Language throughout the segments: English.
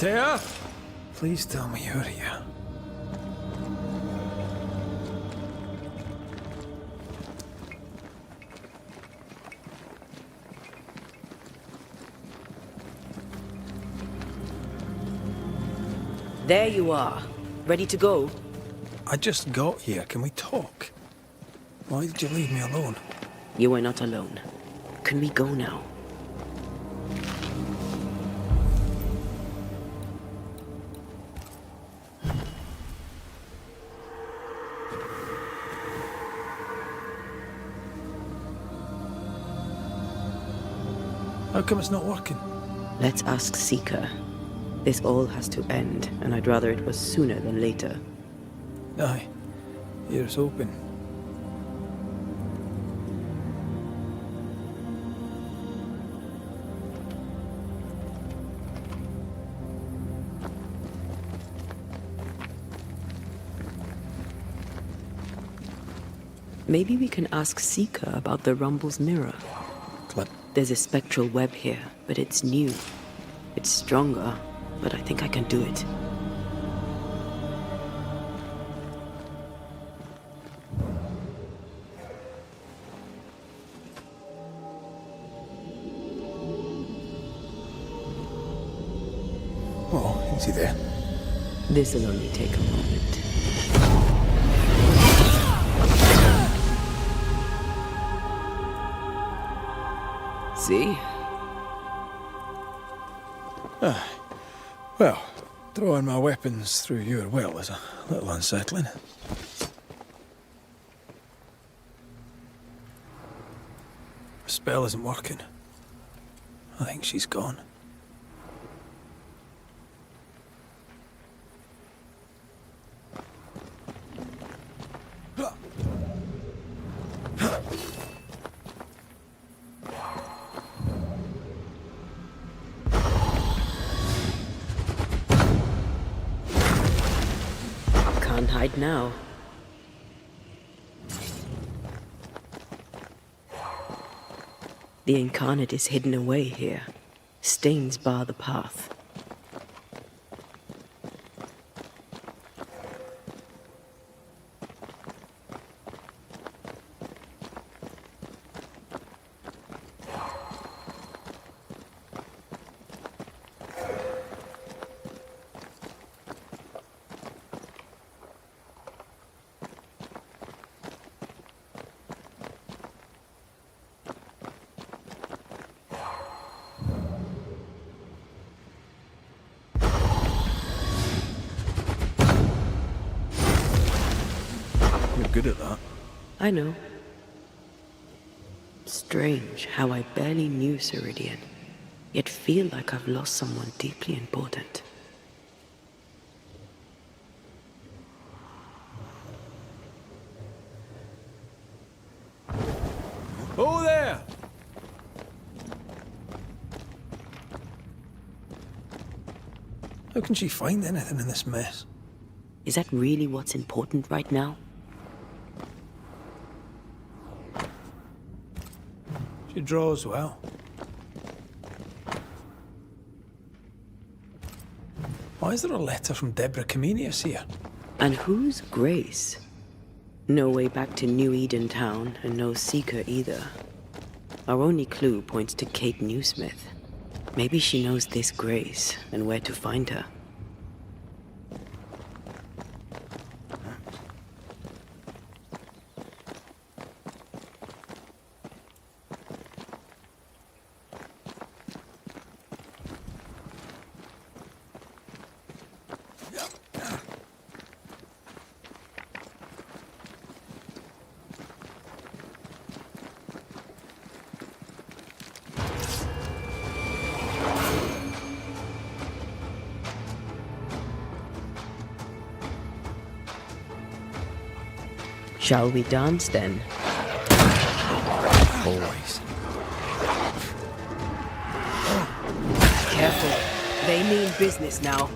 Antea? Please tell me you're here. There you are. Ready to go? I just got here. Can we talk? Why did you leave me alone? You are not alone. Can we go now? How come it's not working? Let's ask Seeker. This all has to end, and I'd rather it was sooner than later. Aye. Here's hoping. Maybe we can ask Seeker about the Rumble's mirror. Clip. There's a spectral web here, but it's new. It's stronger, but I think I can do it. Oh, is he there? This'll only take a moment. See? Well, throwing my weapons through your will is a little unsettling. The spell isn't working. I think she's gone. Can't hide now. The incarnate is hidden away here. Stains bar the path. You're good at that. I know. Strange how I barely knew Ceridian, yet feel like I've lost someone deeply important. Oh, there! How can she find anything in this mess? Is that really what's important right now? She draws well. Why is there a letter from Deborah Comenius here? And who's Grace? No way back to New Eden Town, and no Seeker either. Our only clue points to Kate Newsmith. Maybe she knows this Grace, and where to find her. Shall we dance then? Always. Careful. They mean business now.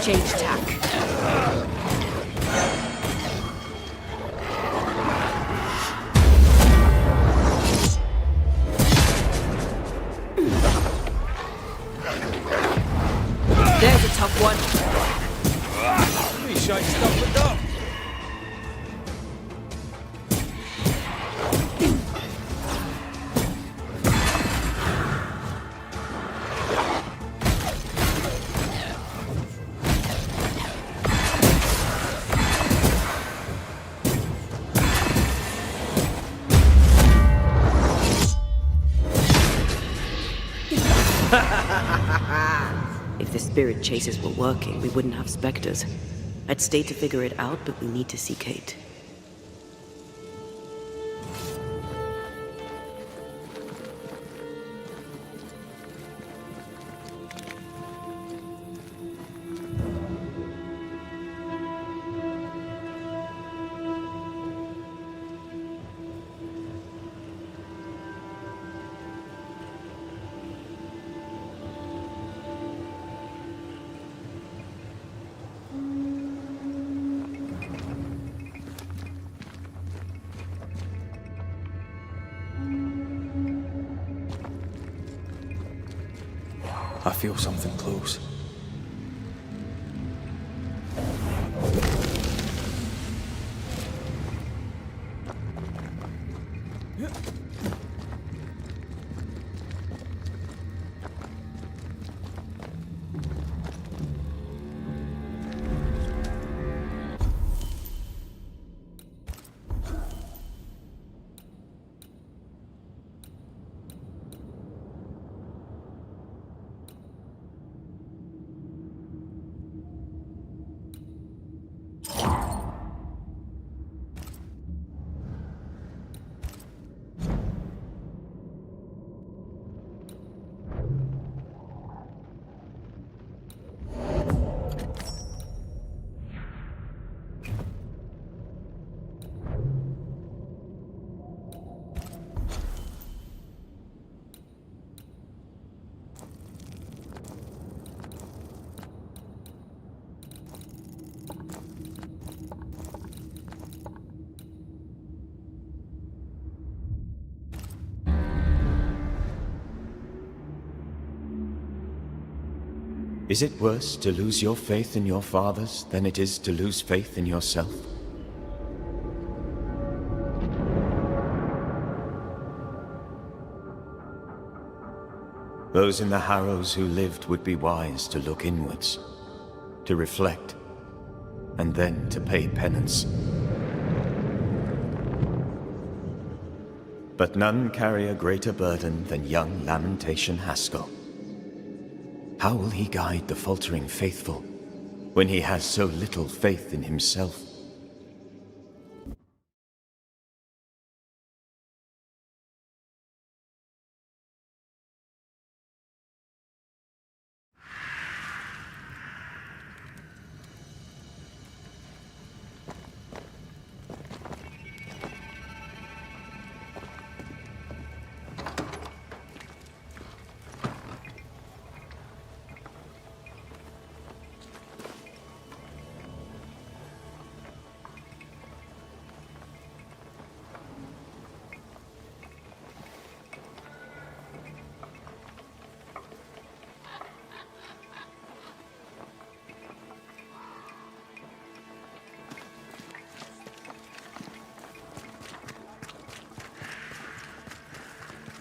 Change tack. There's a tough one. Pretty shite stuff with that. If the spirit chases were working, we wouldn't have specters. I'd stay to figure it out, but we need to see Kate. I feel something close. Is it worse to lose your faith in your fathers than it is to lose faith in yourself? Those in the Harrows who lived would be wise to look inwards, to reflect, and then to pay penance. But none carry a greater burden than young Lamentation Haskell. How will he guide the faltering faithful when he has so little faith in himself?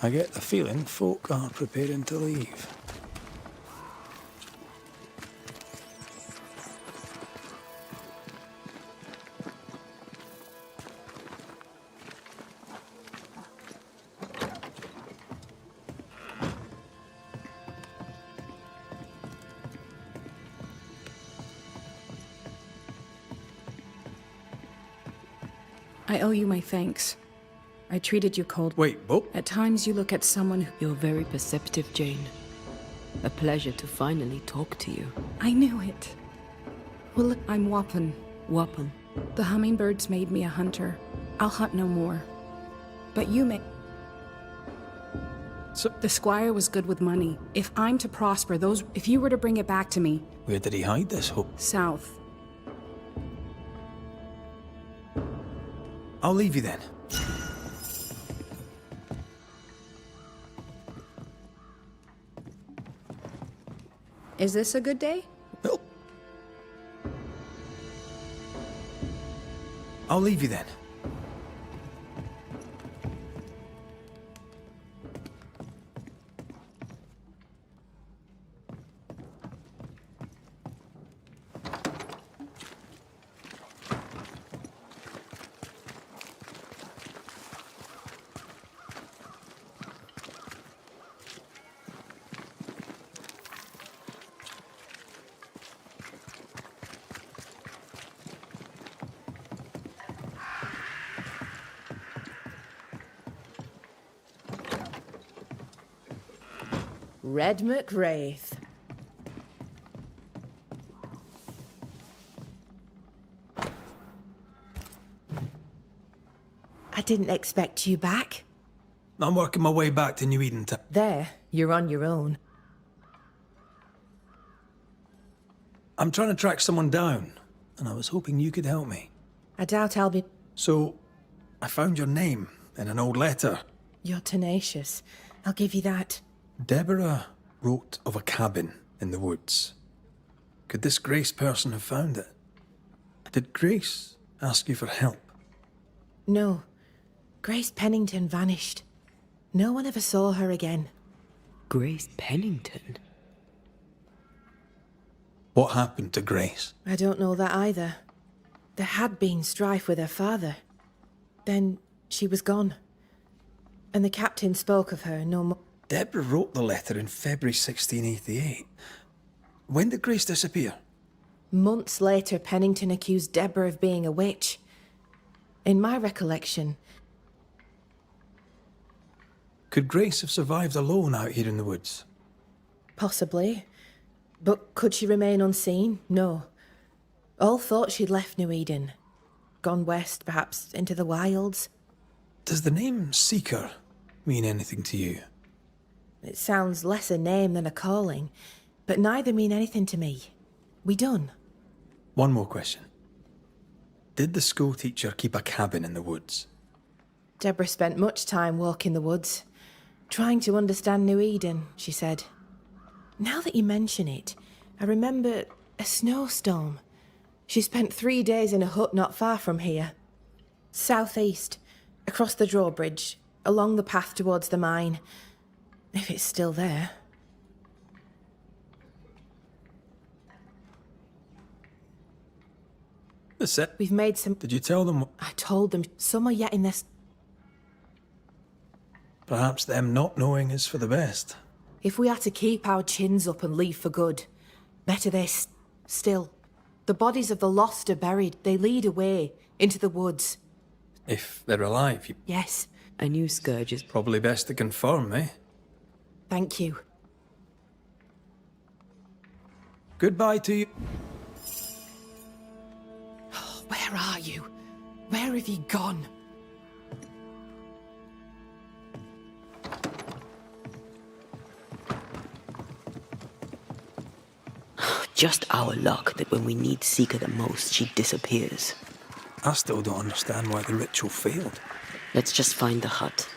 I get the feeling folk are preparing to leave. I owe you my thanks. I treated you cold. Wait, what? At times you look at someone who... You're very perceptive, Jane. A pleasure to finally talk to you. I knew it. Well, look, I'm Wapan. Wapan. The hummingbirds made me a hunter. I'll hunt no more. But you may... So, The squire was good with money. If I'm to prosper, if you were to bring it back to me... where did he hide this hope? South. I'll leave you then. Is this a good day? I'll leave you then. Red McRaith. I didn't expect you back. I'm working my way back to New Eden Town. There, you're on your own. I'm trying to track someone down, and I was hoping you could help me. I doubt I'll be... So, I found your name in an old letter. You're tenacious. I'll give you that. Deborah wrote of a cabin in the woods. Could this Grace person have found it? Did Grace ask you for help? No. Grace Pennington vanished. No one ever saw her again. Grace Pennington? What happened to Grace? I don't know that either. There had been strife with her father. Then she was gone. And the captain spoke of her no more. Deborah wrote the letter in February 1688. When did Grace disappear? Months later, Pennington accused Deborah of being a witch. In my recollection... Could Grace have survived alone out here in the woods? Possibly. But could she remain unseen? No. All thought she'd left New Eden. Gone west, perhaps into the wilds. Does the name Seeker mean anything to you? It sounds less a name than a calling, but neither mean anything to me. We done. One more question. Did the schoolteacher keep a cabin in the woods? Deborah spent much time walking the woods, trying to understand New Eden, she said. Now that you mention it, I remember a snowstorm. She spent 3 days in a hut not far from here. Southeast, across the drawbridge, along the path towards the mine. If it's still there. That's it. We've made some... Did you tell them? I told them some are yet in this... Perhaps them not knowing is for the best. If we are to keep our chins up and leave for good, better they still. The bodies of the lost are buried. They lead away into the woods. If they're alive, you... Yes. I knew Scourges. Probably best to confirm, eh? Thank you. Goodbye to you. Where are you? Where have you gone? Just our luck that when we need Seeker the most, she disappears. I still don't understand why the ritual failed. Let's just find the hut.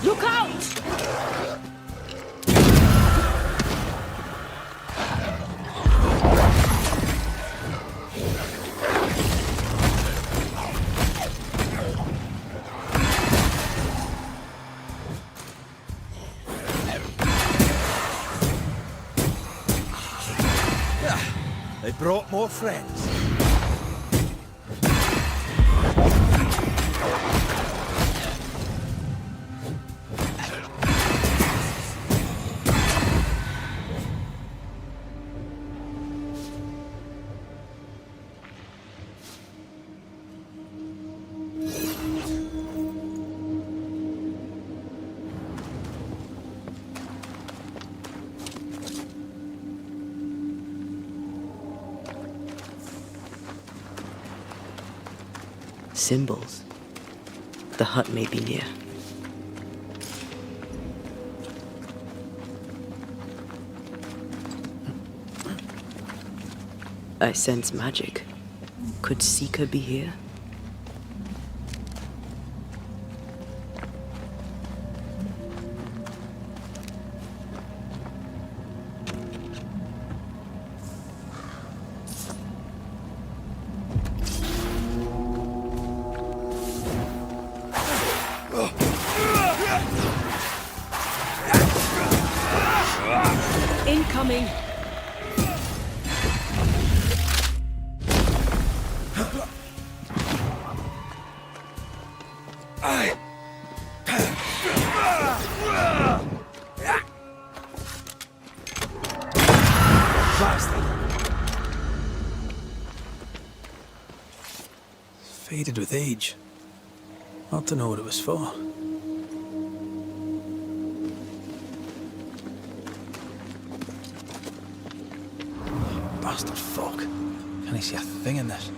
Look out! They brought more friends. Symbols. The hut may be near. I sense magic. Could Seeker be here? Incoming! Faded with age. Hard to know what it was for. Bastard fuck. Can't he see a thing in this?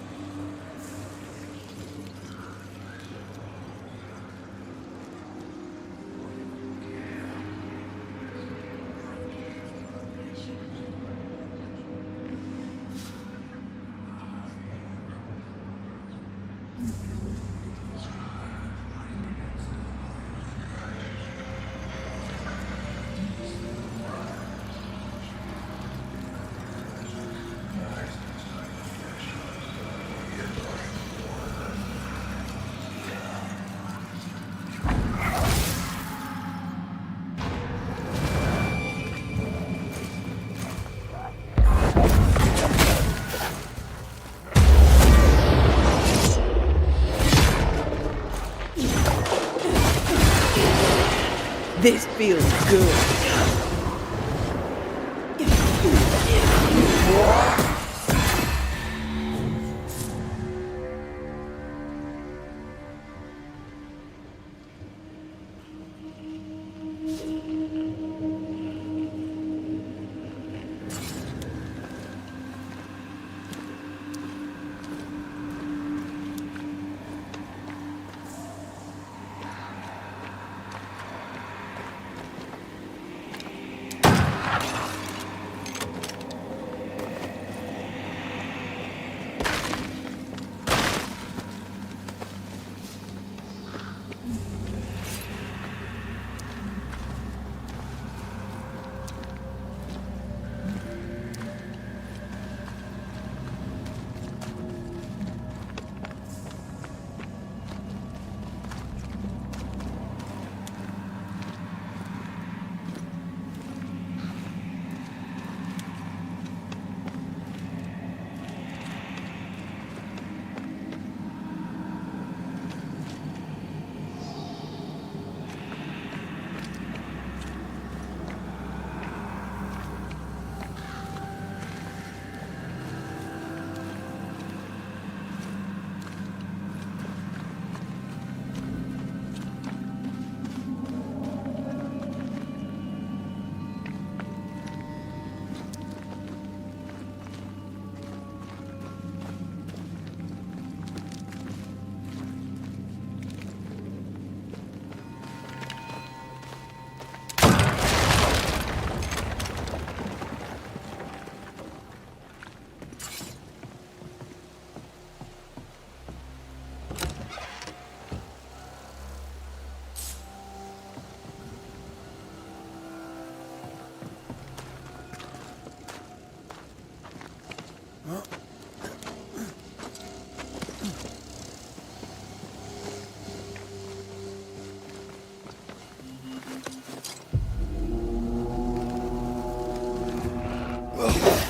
This feels good.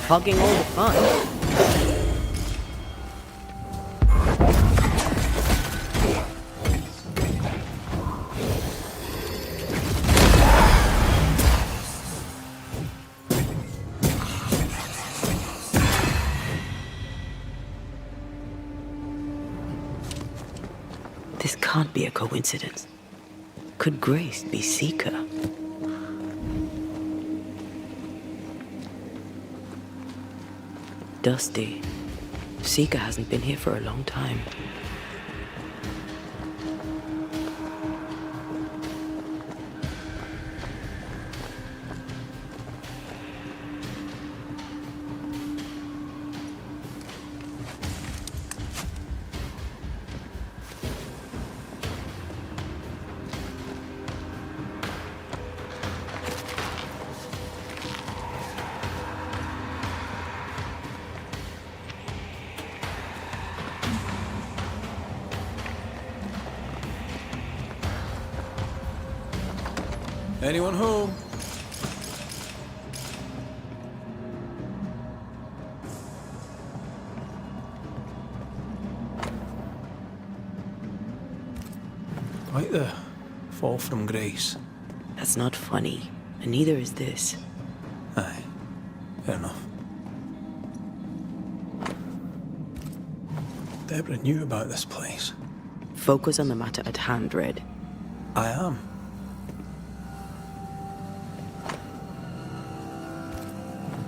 hogging all the fun. This can't be a coincidence. Could Grace be Seeker? Dusty. Seeker hasn't been here for a long time. Anyone home? Quite the fall from grace. That's not funny, and neither is this. Aye, fair enough. Deborah knew about this place. Focus on the matter at hand, Red. I am.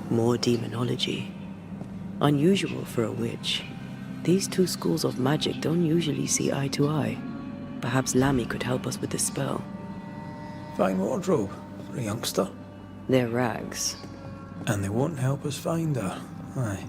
More demonology. Unusual for a witch. These two schools of magic don't usually see eye to eye. Perhaps Lammy could help us with the spell. Fine wardrobe for a youngster. They're rags. And they won't help us find her. Aye.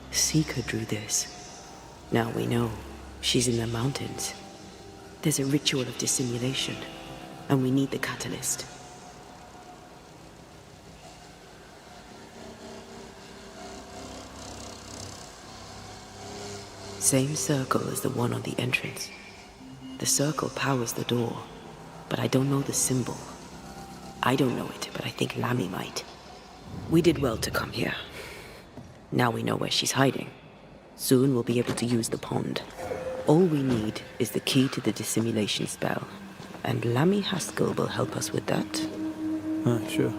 Seeker drew this. Now we know. She's in the mountains. There's a ritual of dissimulation, and we need the catalyst. Same circle as the one on the entrance. The circle powers the door, but I don't know the symbol. I don't know it, but I think Lammy might. We did well to come here. Now we know where she's hiding. Soon we'll be able to use the pond. All we need is the key to the dissimulation spell. And Lammy Haskell will help us with that. Aye, sure.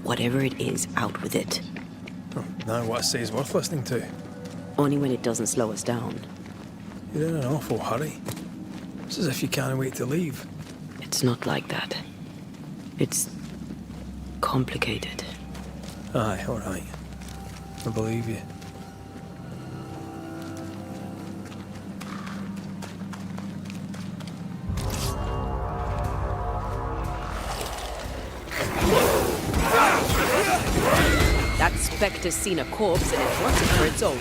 Whatever it is, out with it. Oh, now what I say is worth listening to. Only when it doesn't slow us down. You're in an awful hurry. It's as if you can't wait to leave. It's not like that. It's complicated. Aye, all right. I believe you. That specter's seen a corpse and it wants it for its own.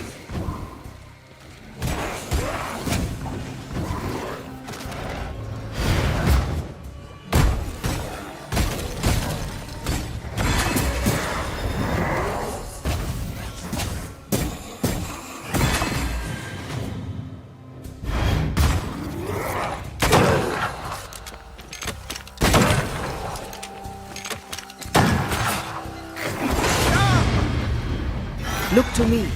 Look to me.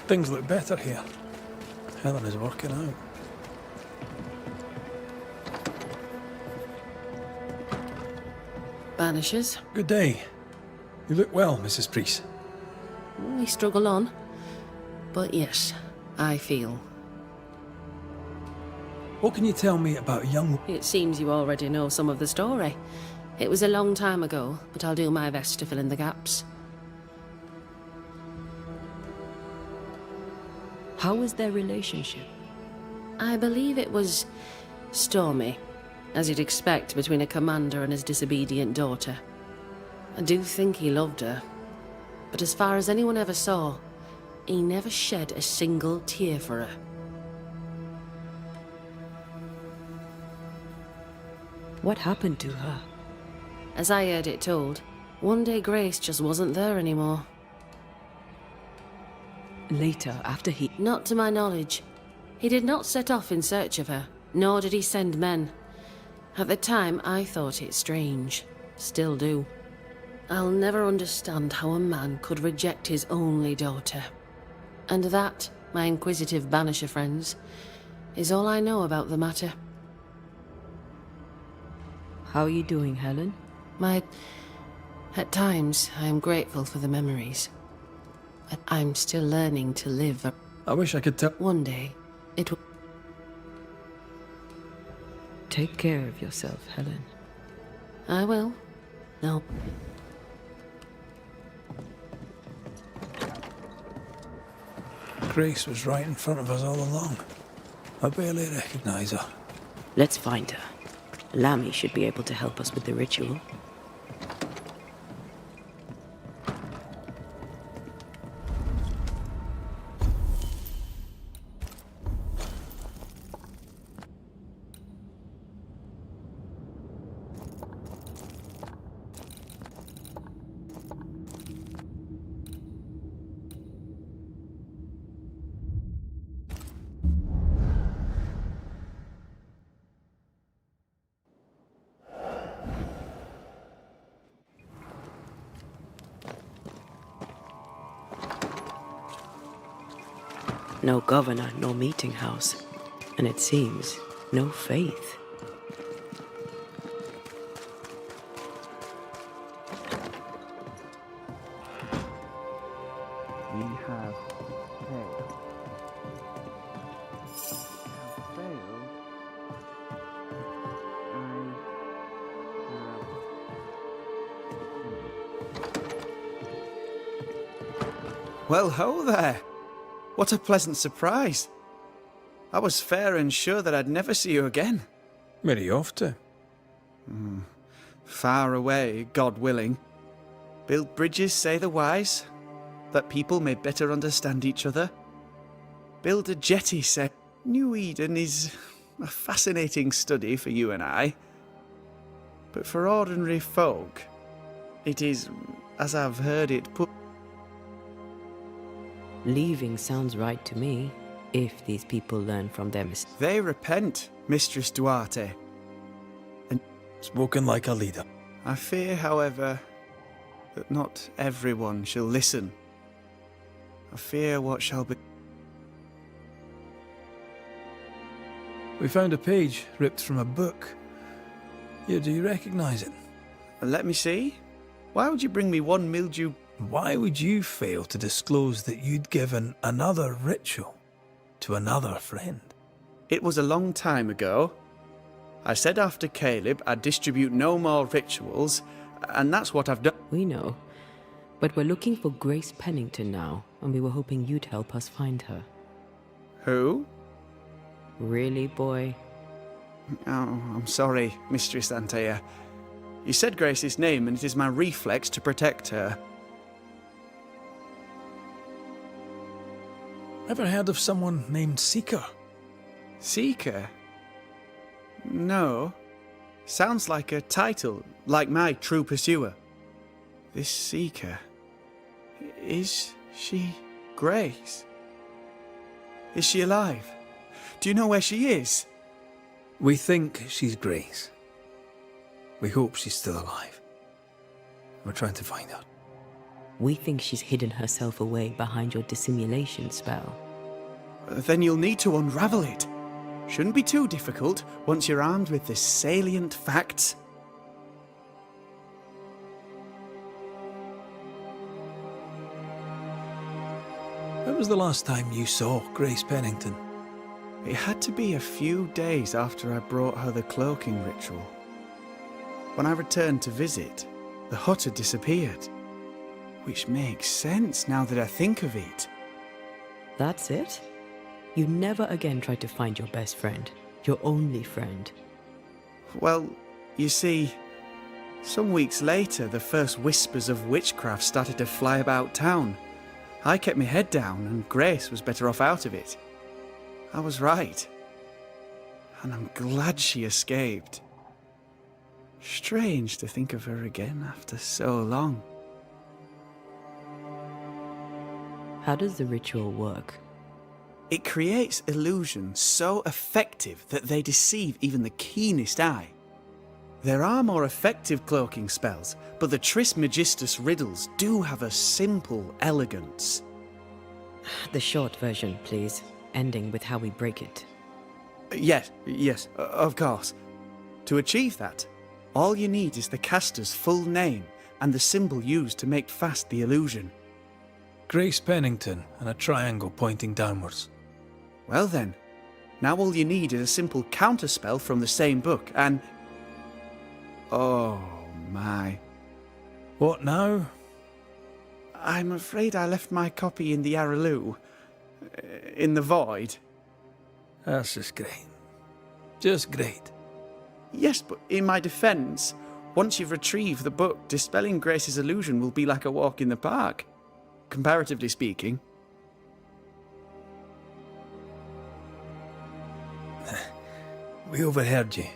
Things look better here. Helen is working out. Banishers. Good day. You look well, Mrs. Priest. We struggle on. But yes, I feel. What can you tell me about young... It seems you already know some of the story. It was a long time ago, but I'll do my best to fill in the gaps. How was their relationship? I believe it was stormy, as you'd expect between a commander and his disobedient daughter. I do think he loved her, but as far as anyone ever saw, he never shed a single tear for her. What happened to her? As I heard it told, one day Grace just wasn't there anymore. Later, after he... Not to my knowledge. He did not set off in search of her, nor did he send men. At the time, I thought it strange. Still do. I'll never understand how a man could reject his only daughter. And that, my inquisitive Banisher friends, is all I know about the matter. How are you doing, Helen? At times, I am grateful for the memories. But I'm still learning to live. I wish I could tell... One day, it will... Take care of yourself, Helen. I will. No. Grace was right in front of us all along. I barely recognise her. Let's find her. Lammy should be able to help us with the ritual. No governor, no meeting house. And it seems, no faith. We have failed. Well, ho there! What a pleasant surprise. I was fair and sure that I'd never see you again. Where are you off to? Far away, God willing. Build bridges, say the wise, that people may better understand each other. Build a jetty, say. New Eden is a fascinating study for you and I. But for ordinary folk, it is, as I've heard it put... Leaving sounds right to me, if these people learn from their mistakes. They repent, Mistress Duarte. Spoken like a leader. I fear, however, that not everyone shall listen. I fear what shall be... We found a page ripped from a book. Here, do you recognise it? Let me see. Why would you bring me one mildew... Why would you fail to disclose that you'd given another ritual to another friend? It was a long time ago. I said after Caleb I'd distribute no more rituals, and that's what I've done. We know. But we're looking for Grace Pennington now, and we were hoping you'd help us find her. Who? Really, boy? Oh, I'm sorry, Mistress Antea. You said Grace's name, and it is my reflex to protect her. Ever heard of someone named Seeker? Seeker? No. Sounds like a title, like my true pursuer. This Seeker... Is she Grace? Is she alive? Do you know where she is? We think she's Grace. We hope she's still alive. We're trying to find her. We think she's hidden herself away behind your dissimulation spell. Then you'll need to unravel it. Shouldn't be too difficult once you're armed with the salient facts. When was the last time you saw Grace Pennington? It had to be a few days after I brought her the cloaking ritual. When I returned to visit, the hut had disappeared. Which makes sense now that I think of it. That's it? You never again tried to find your best friend, your only friend. Well, you see, some weeks later, the first whispers of witchcraft started to fly about town. I kept my head down, and Grace was better off out of it. I was right. And I'm glad she escaped. Strange to think of her again after so long. How does the ritual work? It creates illusions so effective that they deceive even the keenest eye. There are more effective cloaking spells, but the Trismegistus riddles do have a simple elegance. The short version, please, ending with how we break it. Yes, of course. To achieve that, all you need is the caster's full name and the symbol used to make fast the illusion. Grace Pennington and a triangle pointing downwards. Well then, now all you need is a simple counterspell from the same book and... Oh my. What now? I'm afraid I left my copy in the Araloo. In the void. That's just great. Just great. Yes, but in my defence, once you've retrieved the book, dispelling Grace's illusion will be like a walk in the park. Comparatively speaking. We overheard you.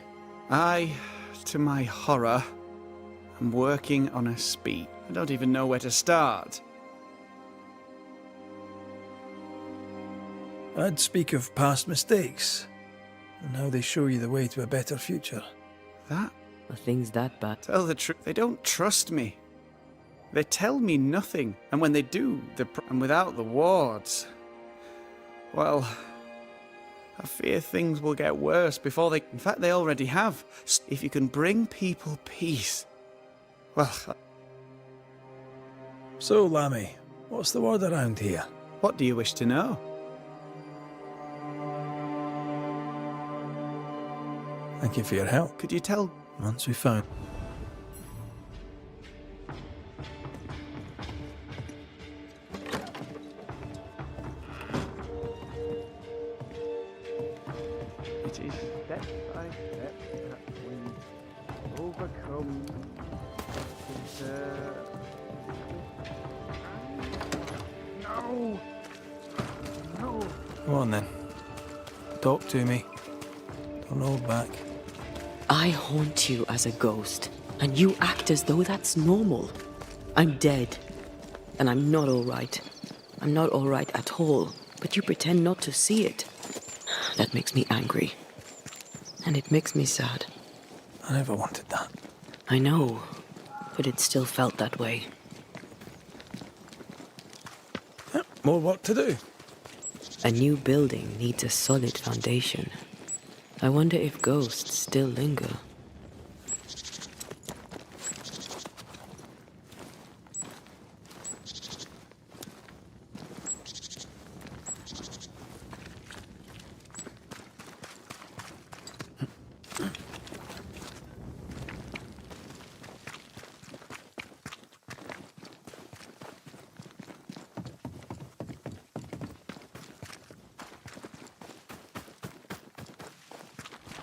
To my horror, am working on a speech. I don't even know where to start. I'd speak of past mistakes and how they show you the way to a better future. That? Are things that bad? Tell the truth, they don't trust me. They tell me nothing, and when they do, and without the wards, well, I fear things will get worse before they... In fact, they already have. If you can bring people peace, well... So, Lammy, what's the word around here? What do you wish to know? Thank you for your help. Could you tell... Once we found... It is step by step that we overcome No! No! Go on then. Talk to me. Don't hold back. I haunt you as a ghost, and you act as though that's normal. I'm dead, and I'm not all right. I'm not all right at all, but you pretend not to see it. That makes me angry. And it makes me sad. I never wanted that. I know, but it still felt that way. Yep, more work to do. A new building needs a solid foundation. I wonder if ghosts still linger.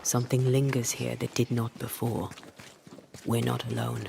Something lingers here that did not before. We're not alone.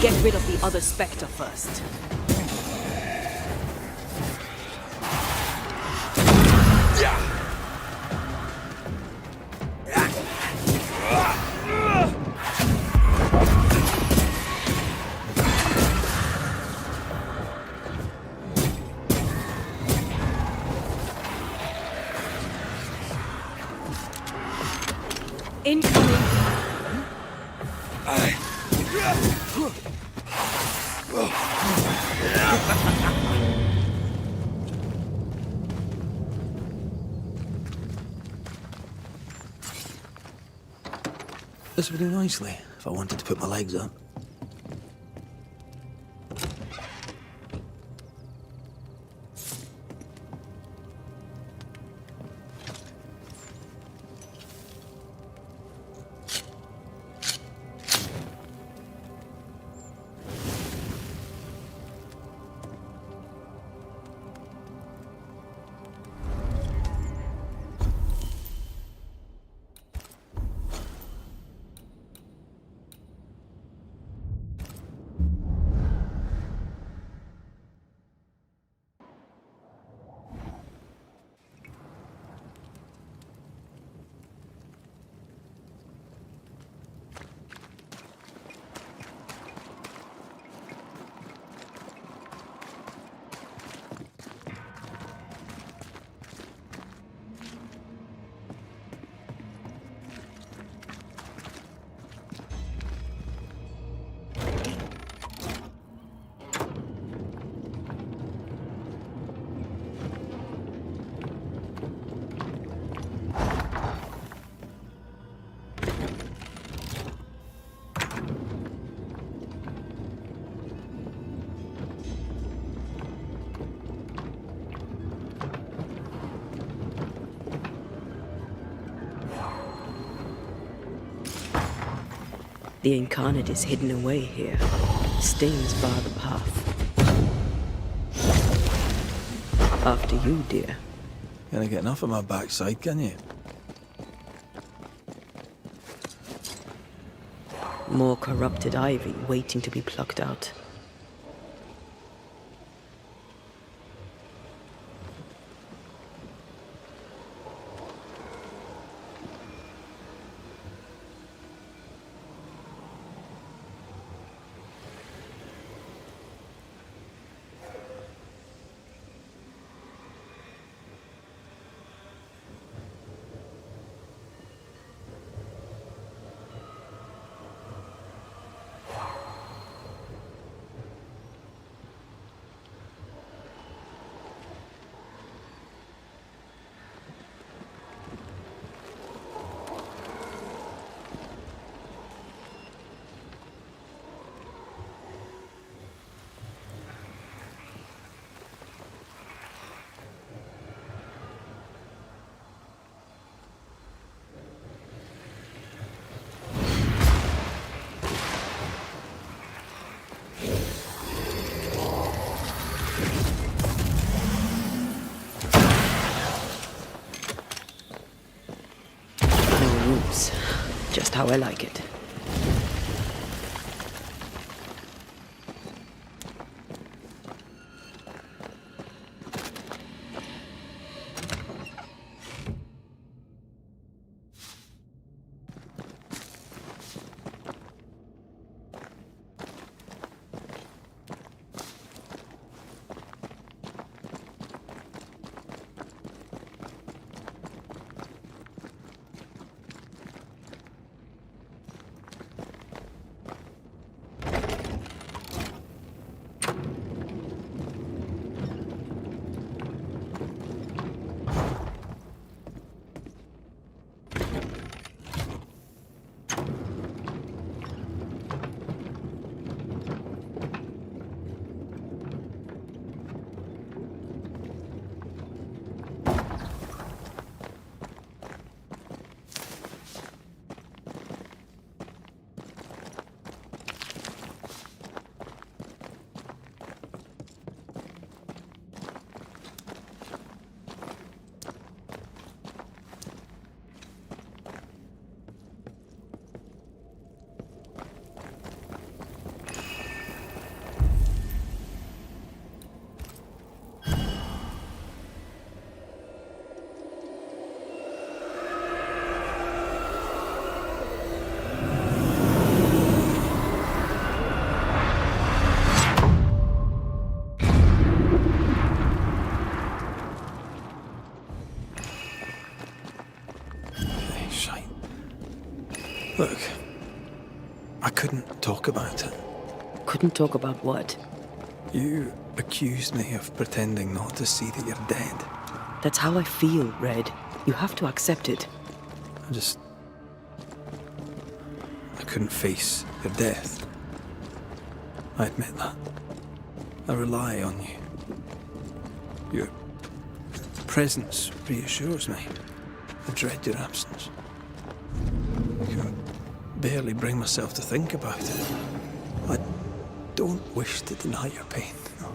Get rid of the other Spectre first. Incoming. This would do nicely if I wanted to put my legs up. The incarnate is hidden away here. Stings bar the path. After you, dear. Can't get enough of my backside, can you? More corrupted ivy waiting to be plucked out. Just how I like it. I couldn't talk about it. Couldn't talk about what? You accused me of pretending not to see that you're dead. That's how I feel, Red. You have to accept it. I couldn't face your death. I admit that. I rely on you. Your presence reassures me. I dread your absence. I can barely bring myself to think about it. I don't wish to deny your pain. No.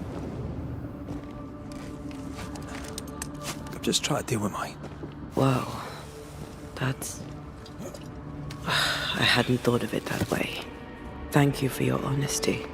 I've just tried to deal with mine. Wow. That's... I hadn't thought of it that way. Thank you for your honesty.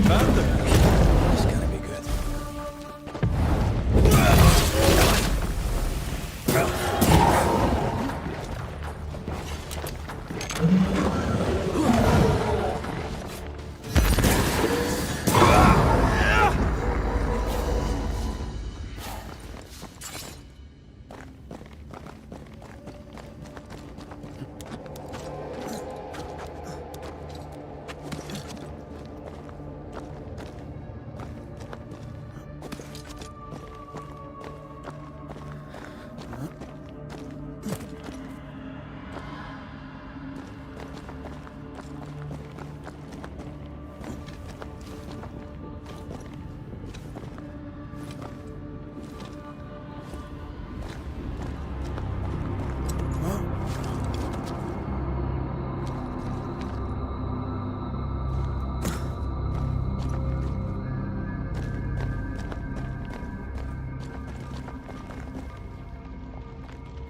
It's gonna be good.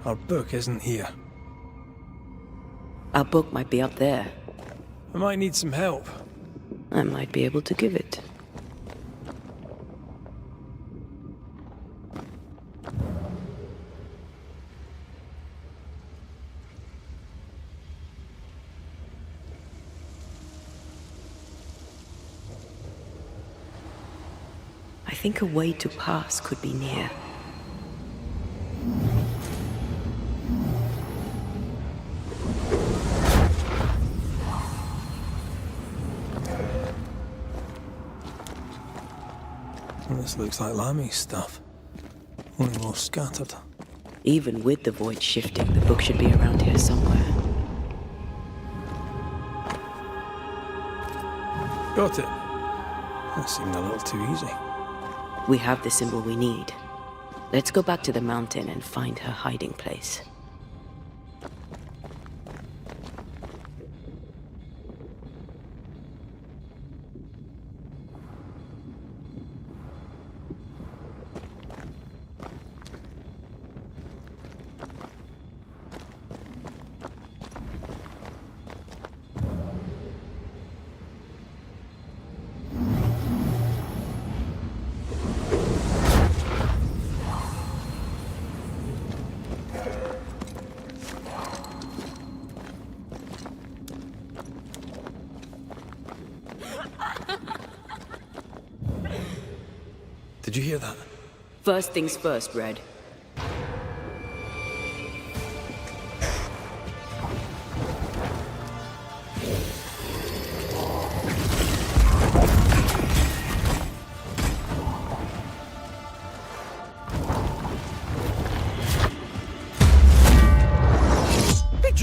Our book isn't here. Our book might be up there. I might need some help. I might be able to give it. I think a way to pass could be near. This looks like Lami's stuff. Only more scattered. Even with the void shifting, the book should be around here somewhere. Got it. That seemed a little too easy. We have the symbol we need. Let's go back to the mountain and find her hiding place. Did you hear that? First things first, Red.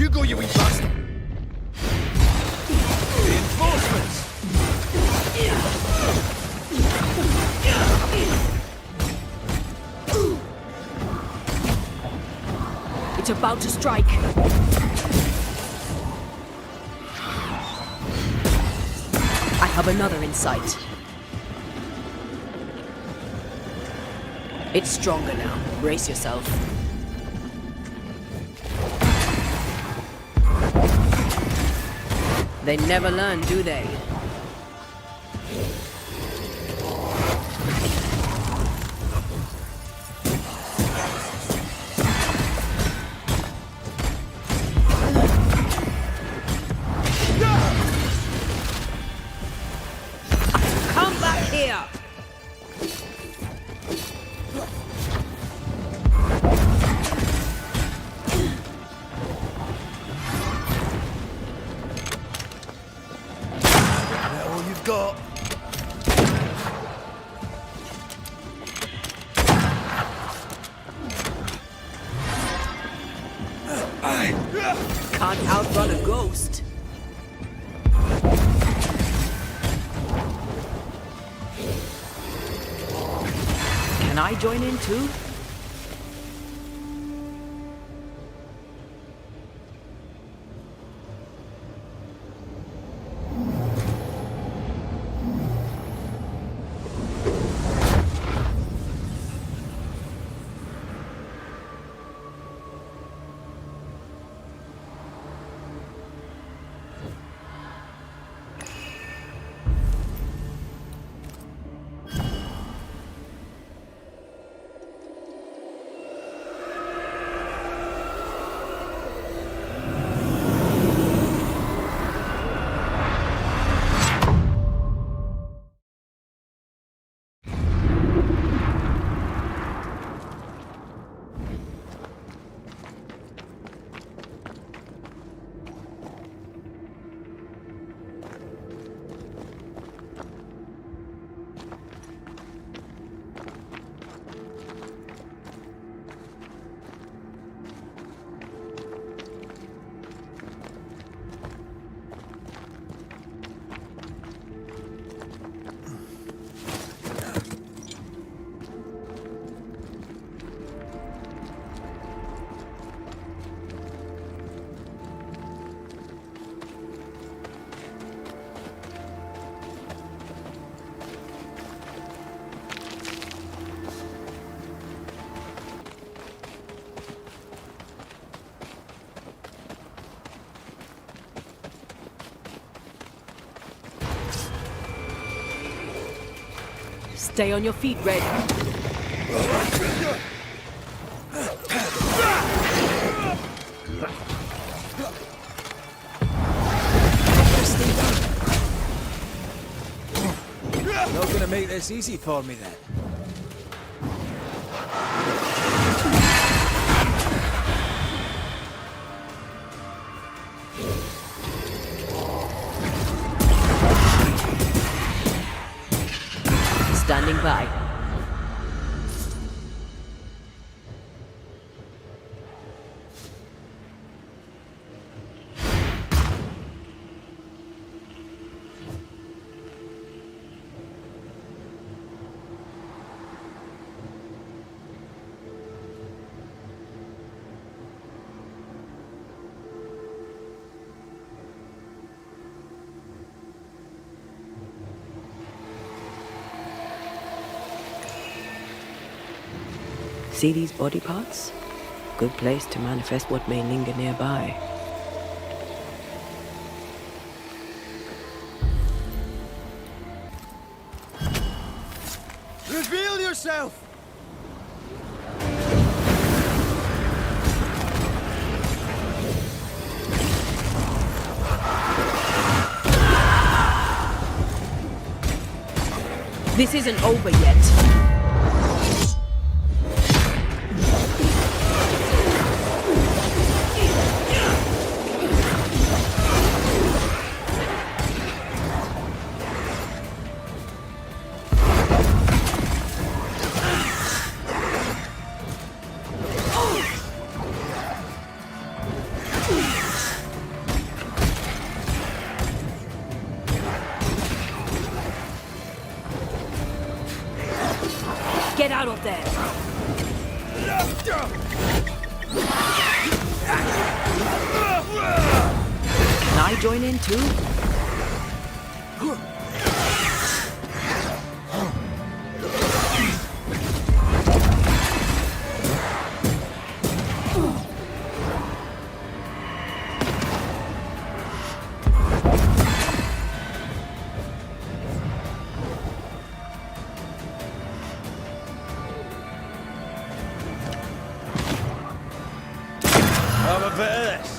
you go, you wee bastard? Reinforcements! It's about to strike. I have another in sight. It's stronger now. Brace yourself. They never learn, do they? Come back here! All you've got. Can't outrun a ghost. Can I join in too? Stay on your feet, Red. Not gonna make this easy for me then. Standing by. See these body parts? Good place to manifest what may linger nearby. Reveal yourself! This isn't over yet. then. Can I join in too? Have a bit of this.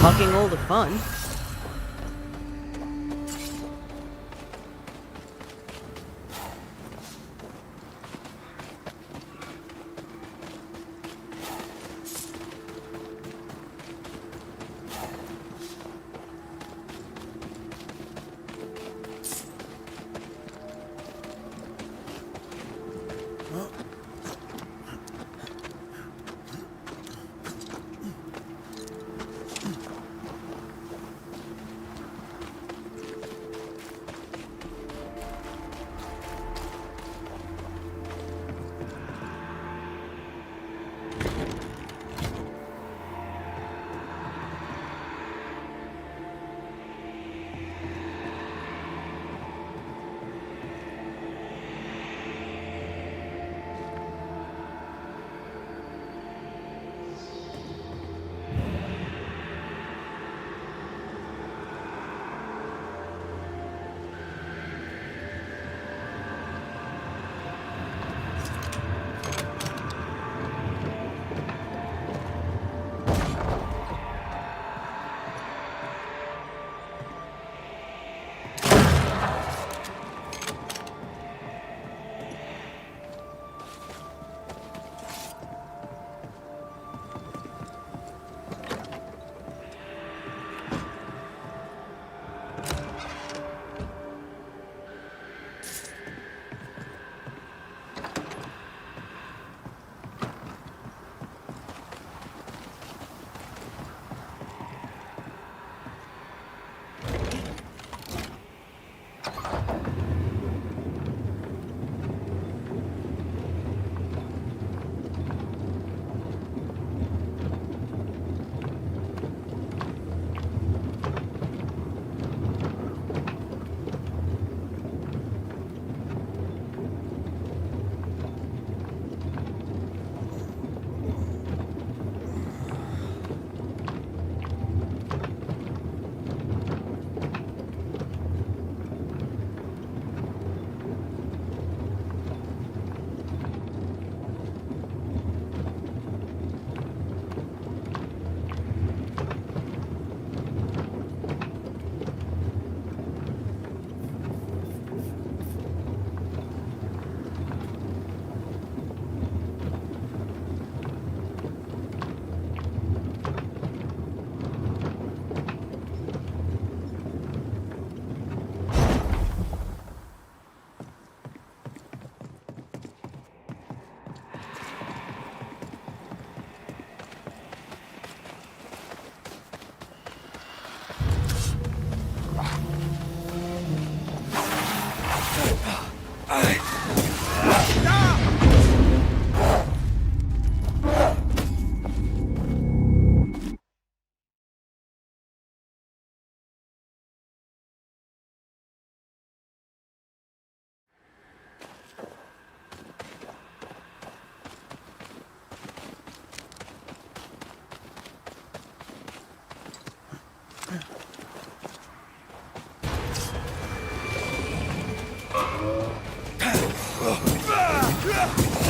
Hugging all the fun.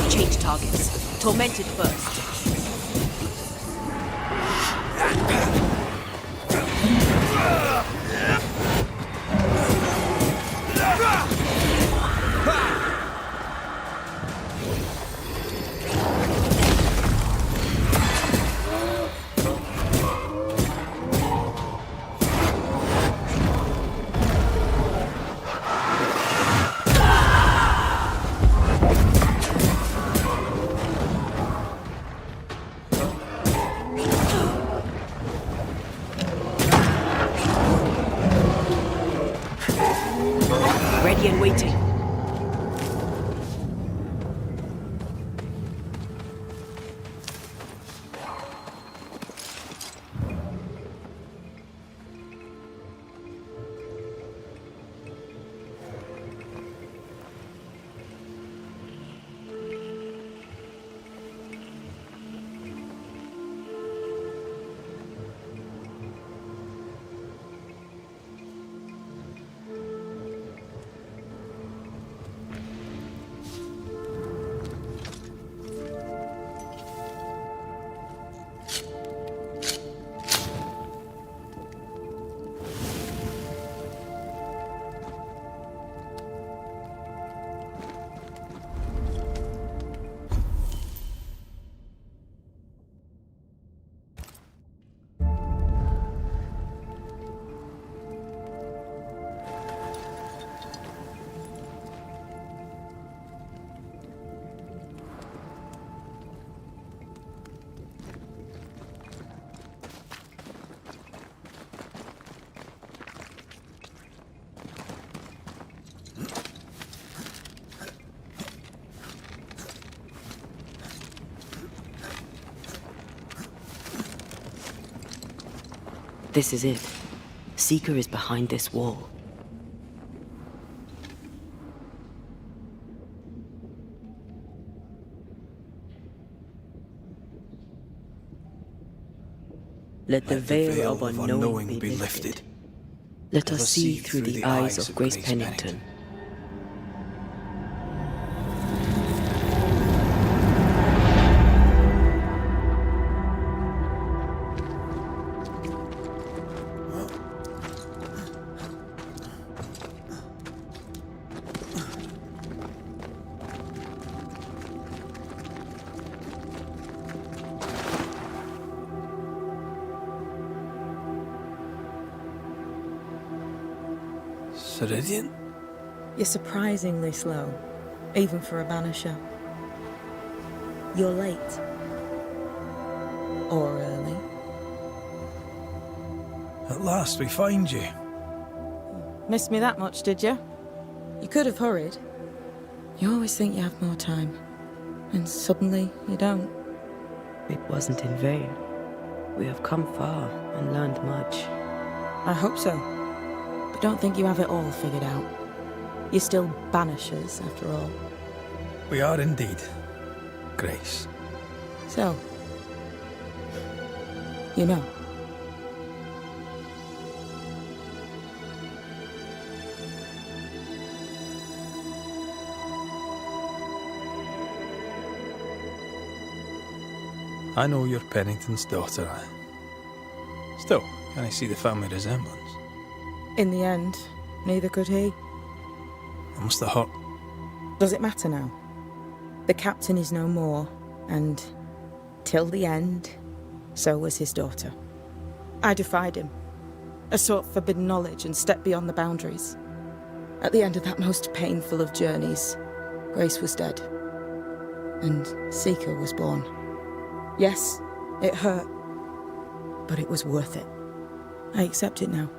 Change targets. Tormented first. ready and waiting. This is it. Seeker is behind this wall. Let the veil of unknowing be lifted. Let us see through the eyes of Grace Pennington. Ceridian? You're surprisingly slow, even for a Banisher. You're late. Or early. At last we find you. Missed me that much, did you? You could have hurried. You always think you have more time, and suddenly you don't. It wasn't in vain. We have come far and learned much. I hope so. But don't think you have it all figured out. You're still Banishers, after all. We are indeed, Grace. So, you know. I know you're Pennington's daughter. Still, can I see the family resemblance? In the end, neither could he. It must have hurt. Does it matter now? The captain is no more, and till the end, so was his daughter. I defied him. I sought forbidden knowledge and stepped beyond the boundaries. At the end of that most painful of journeys, Grace was dead, and Seeker was born. Yes, it hurt, but it was worth it. I accept it now.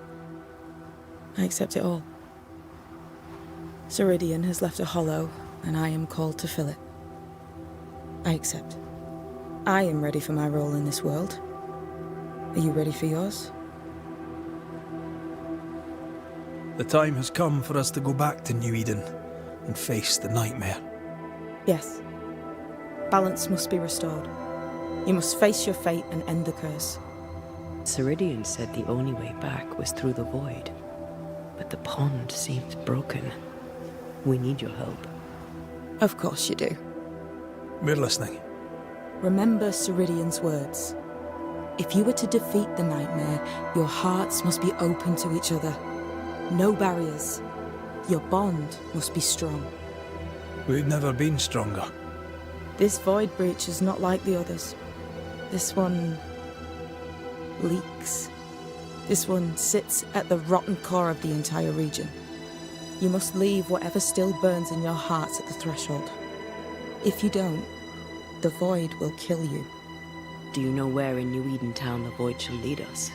I accept it all. Ceridian has left a hollow, and I am called to fill it. I accept. I am ready for my role in this world. Are you ready for yours? The time has come for us to go back to New Eden and face the nightmare. Yes. Balance must be restored. You must face your fate and end the curse. Ceridian said the only way back was through the void. But the pond seems broken. We need your help. Of course you do. We're listening. Remember Ceridian's words. If you were to defeat the nightmare, your hearts must be open to each other. No barriers. Your bond must be strong. We've never been stronger. This void breach is not like the others. This one leaks. This one sits at the rotten core of the entire region. You must leave whatever still burns in your hearts at the threshold. If you don't, the void will kill you. Do you know where in New Eden Town the void shall lead us?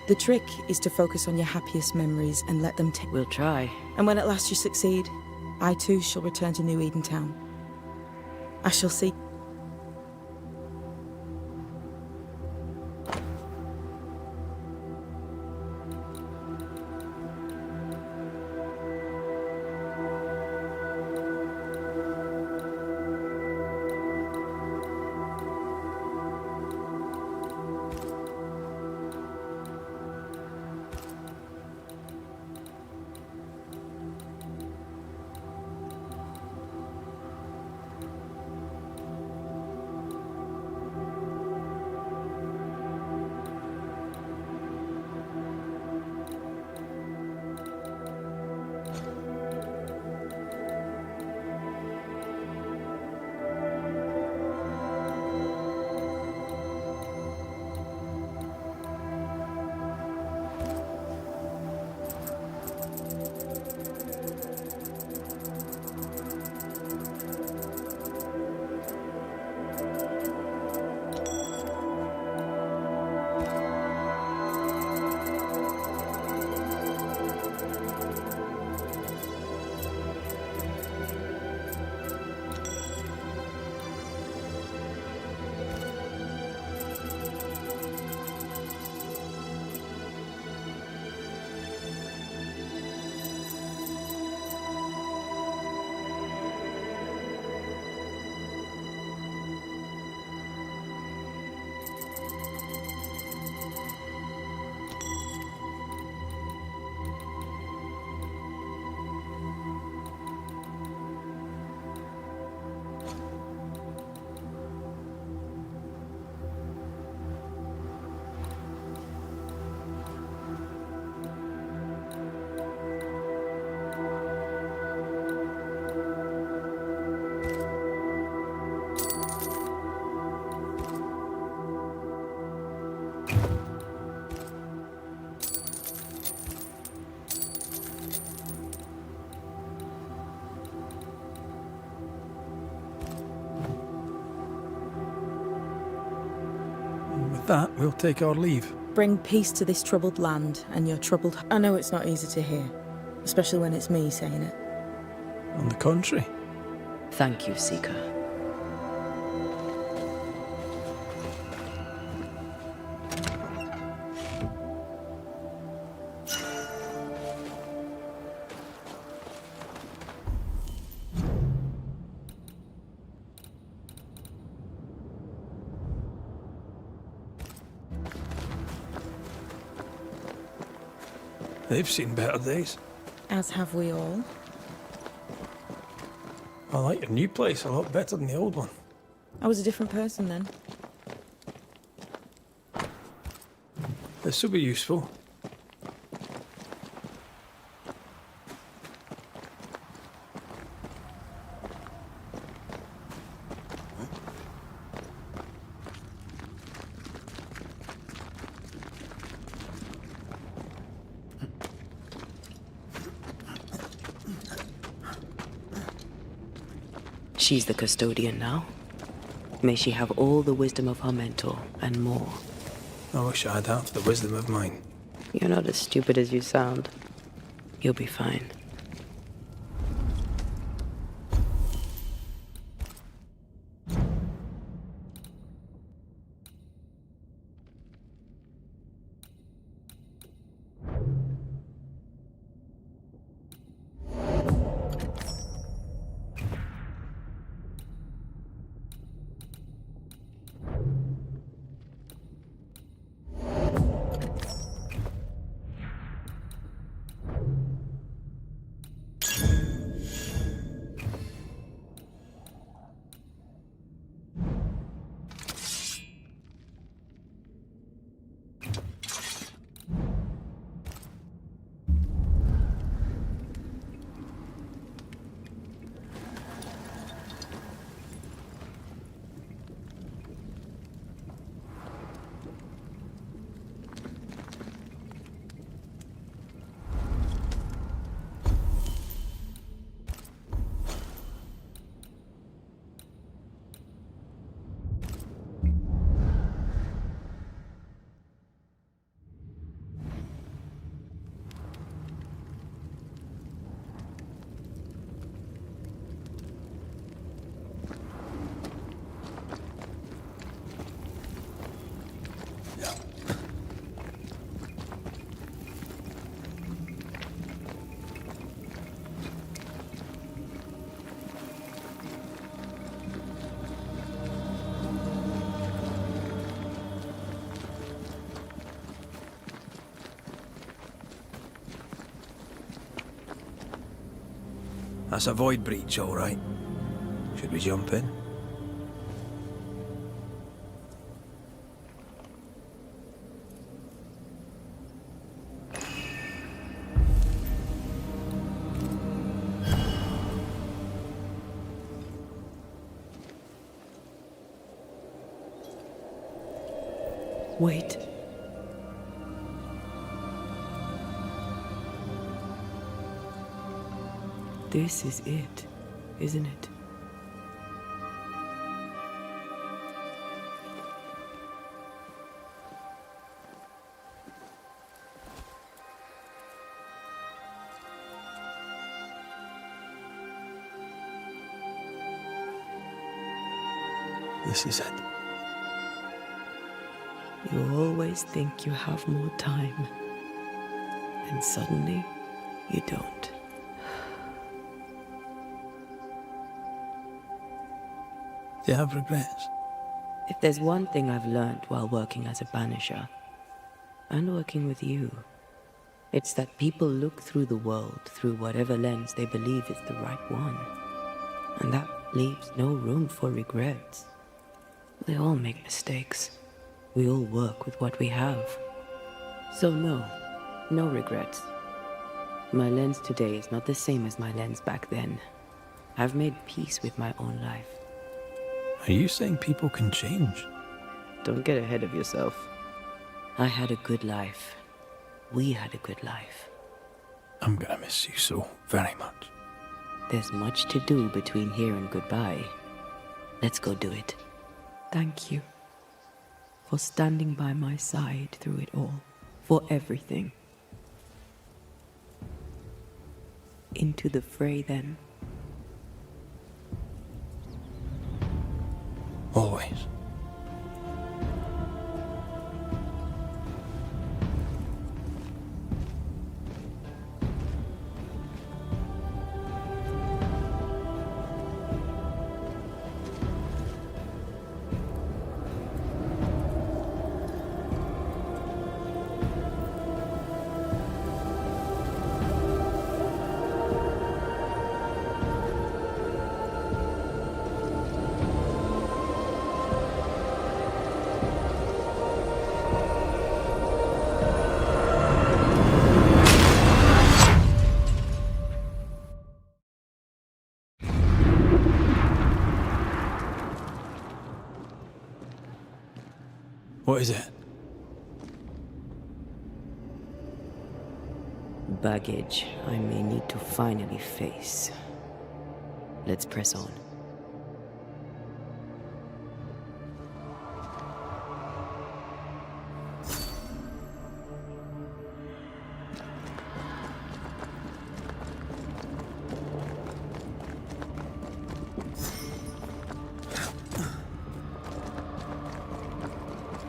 The trick is to focus on your happiest memories and let them take. We'll try. And when at last you succeed, I too shall return to New Eden Town. I shall see. With that, we'll take our leave. Bring peace to this troubled land and your troubled. I know it's not easy to hear, especially when it's me saying it. On the contrary. Thank you, Seeker. They've seen better days. As have we all. I like your new place a lot better than the old one. I was a different person then. This will be useful. She's the custodian now. May she have all the wisdom of her mentor and more. I wish I'd have the wisdom of mine. You're not as stupid as you sound. You'll be fine. That's a void breach, all right. Should we jump in? Wait. This is it, isn't it? This is it. You always think you have more time, and suddenly you don't. Do you have regrets? If there's one thing I've learned while working as a Banisher, and working with you, it's that people look through the world through whatever lens they believe is the right one. And that leaves no room for regrets. We all make mistakes. We all work with what we have. So no regrets. My lens today is not the same as my lens back then. I've made peace with my own life. Are you saying people can change? Don't get ahead of yourself. I had a good life. We had a good life. I'm gonna miss you so very much. There's much to do between here and goodbye. Let's go do it. Thank you for standing by my side through it all. For everything. Into the fray, then. Always. What is it? Baggage I may need to finally face. Let's press on.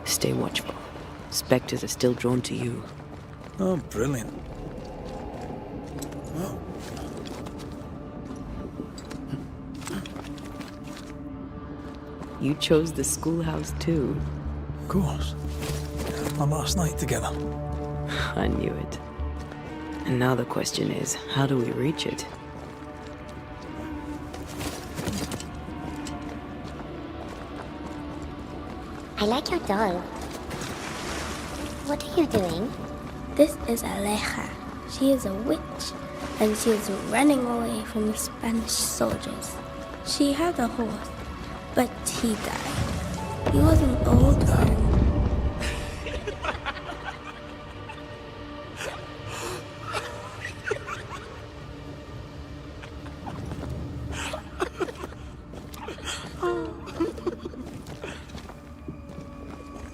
Stay watchful. Spectres are still drawn to you. Oh, brilliant. You chose the schoolhouse too. Of course. Our last night together. I knew it. And now the question is, how do we reach it? I like your doll. What are you doing? This is Aleja. She is a witch, and she is running away from the Spanish soldiers. She had a horse, but he died. He was an old friend.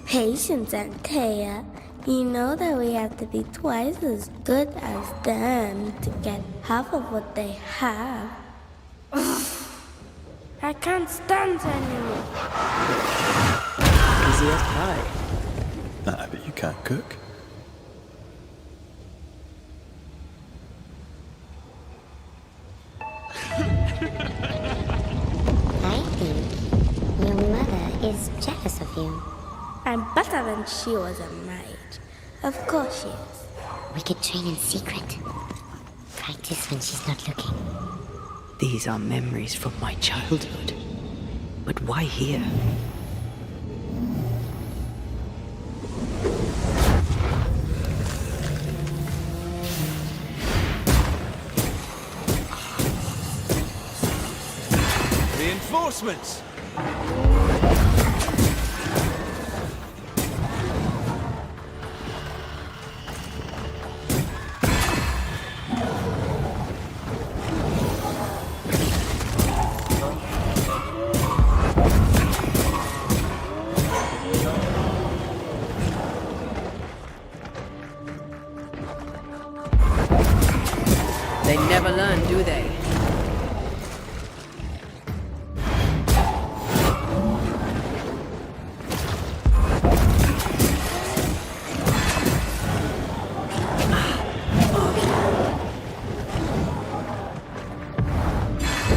Patience, Antea. You know that we have to be twice as good as them to get half of what they have. I can't stand anymore. Easy as pie. Nah, but you can't cook. I think your mother is jealous of you. I'm better than she was a mage. Of course she is. We could train in secret. Practice when she's not looking. These are memories from my childhood. But why here? Reinforcements! They never learn, do they?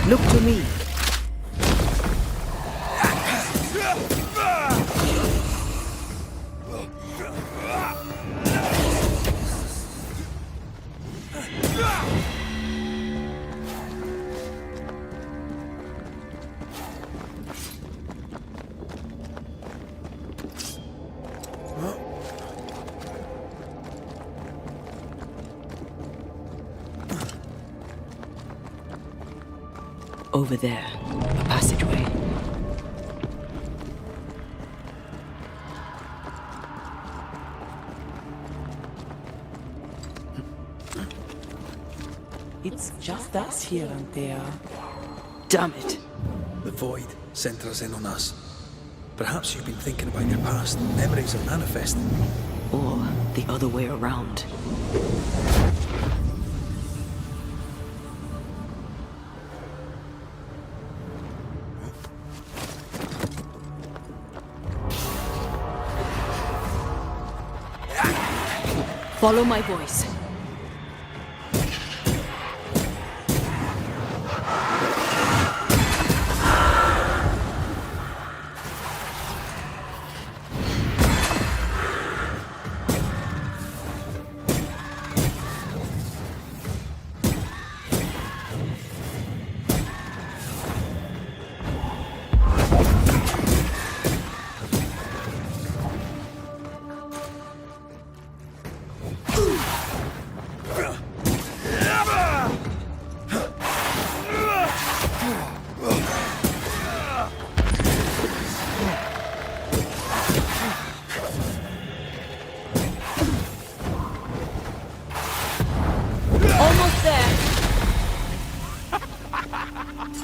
Look to me. Over there, a passageway. It's just us here, Antea. Damn it! The void centres in on us. Perhaps you've been thinking about your past. Memories are manifesting. Or the other way around. Follow my voice.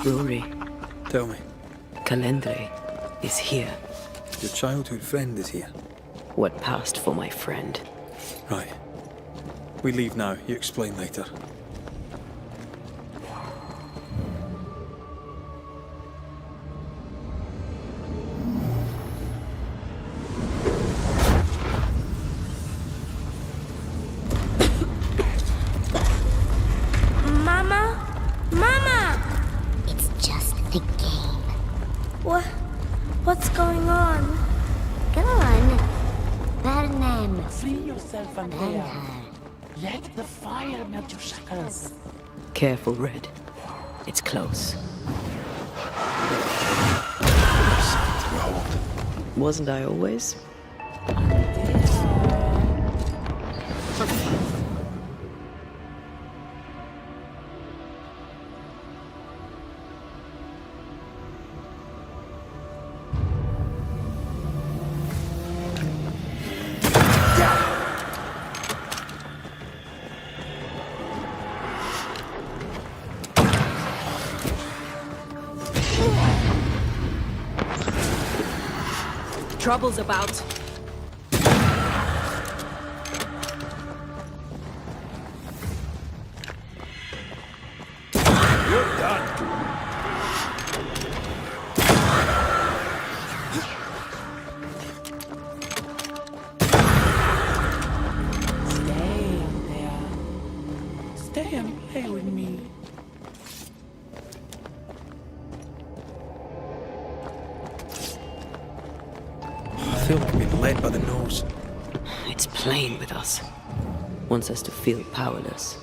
Rory. Tell me. Calendre is here. Your childhood friend is here. What passed for my friend? Right. We leave now. You explain later. What's going on? Go on. Burn them. Free yourself, Antea. Let the fire melt your shackles. Careful, Red. It's close. Wasn't I always? Trouble's about. You're done. Stay there. Stay and play with me. I feel like I'm being led by the nose. It's playing with us. Wants us to feel powerless.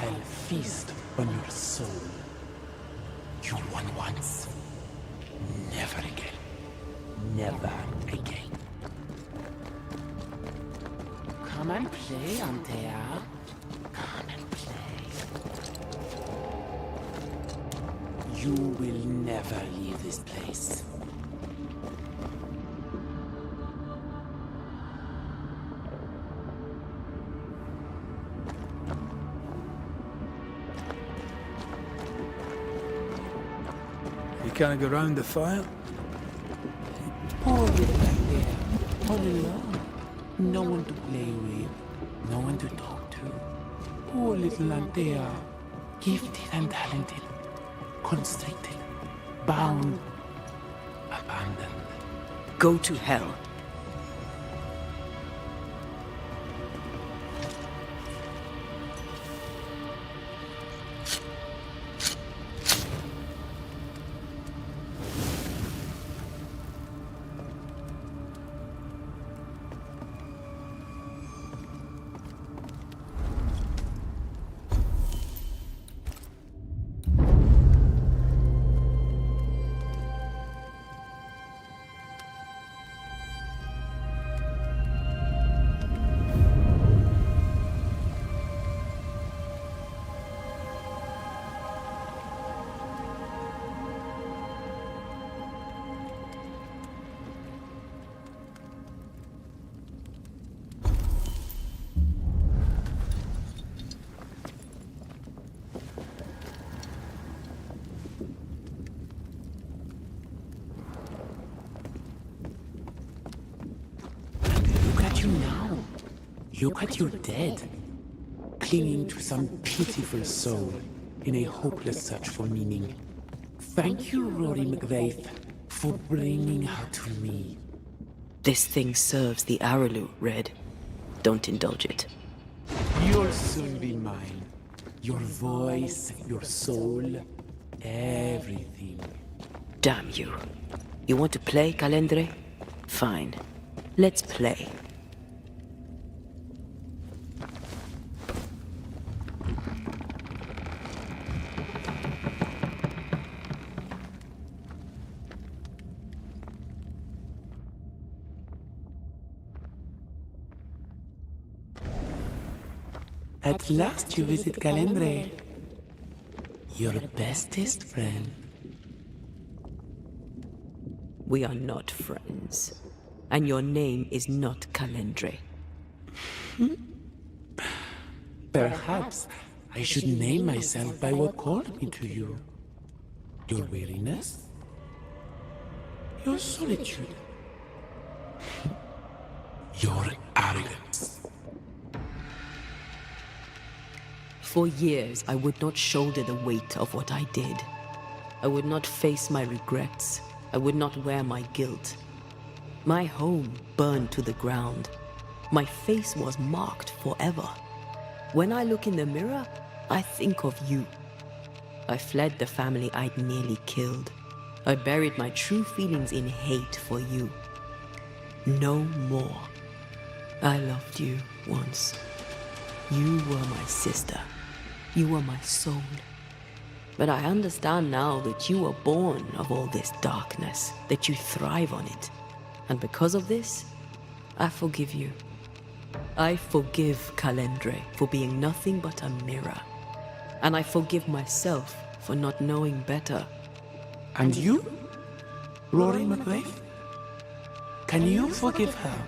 I'll feast on your soul. You won once. Never again. Never again. Come and play, Antea. Come and play. You will never leave this place. You can't go round the fire? Poor little Antea, all alone. No one to play with, no one to talk to. Poor little Antea, gifted and talented, constricted, bound, abandoned. Go to hell. Look at you dead, clinging to some pitiful soul in a hopeless search for meaning. Thank you, Raith, for bringing her to me. This thing serves the Araloo, Red. Don't indulge it. You'll soon be mine. Your voice, your soul, everything. Damn you. You want to play, Calendre? Fine. Let's play. At last you visit Calendre, your bestest friend. We are not friends. And your name is not Calendre. Perhaps I should name myself by what called me to you. Your weariness? Your solitude? Your arrogance? For years, I would not shoulder the weight of what I did. I would not face my regrets. I would not wear my guilt. My home burned to the ground. My face was marked forever. When I look in the mirror, I think of you. I fled the family I'd nearly killed. I buried my true feelings in hate for you. No more. I loved you once. You were my sister. You were my soul. But I understand now that you were born of all this darkness, that you thrive on it. And because of this, I forgive you. I forgive Calendre for being nothing but a mirror. And I forgive myself for not knowing better. And you? Raith? Can you forgive her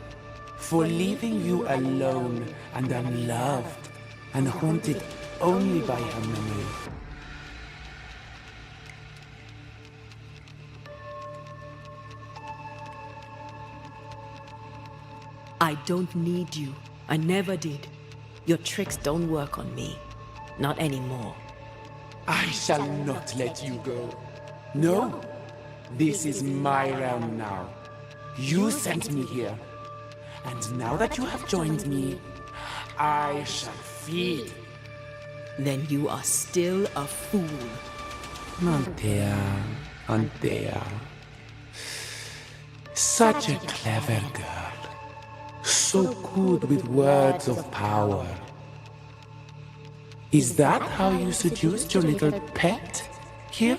for leaving you alone and unloved and haunted only by her memory? I don't need you. I never did. Your tricks don't work on me. Not anymore. I shall not let you go. No, this is my realm now. You sent me here. And now that you have joined me, I shall feed. Then you are still a fool. Antea. Such a clever girl. So good with words of power. Is that how you seduced your little pet here?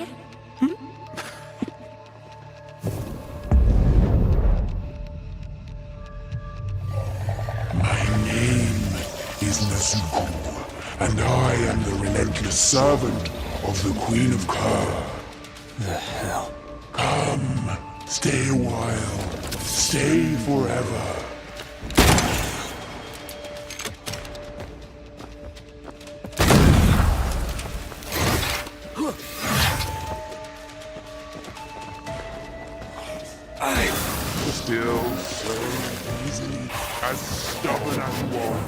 My name is Nezuko, and I am the relentless servant of the Queen of Kerr. The hell? Come, stay a while, stay forever. Still so easily, as stubborn as you are.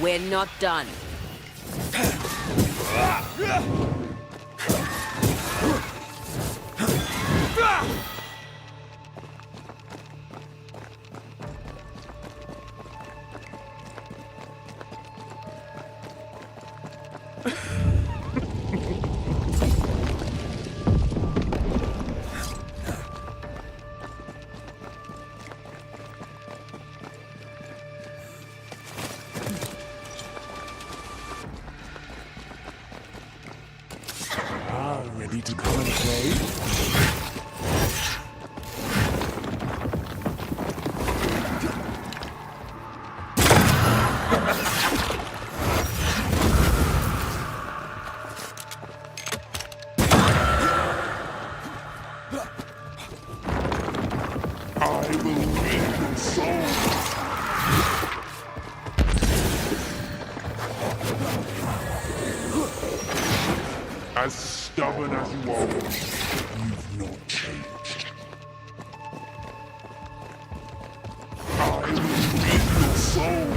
We're not done. Ready to come and play? I will reap your soul. As stubborn as you are, you've not changed. I will reap your soul.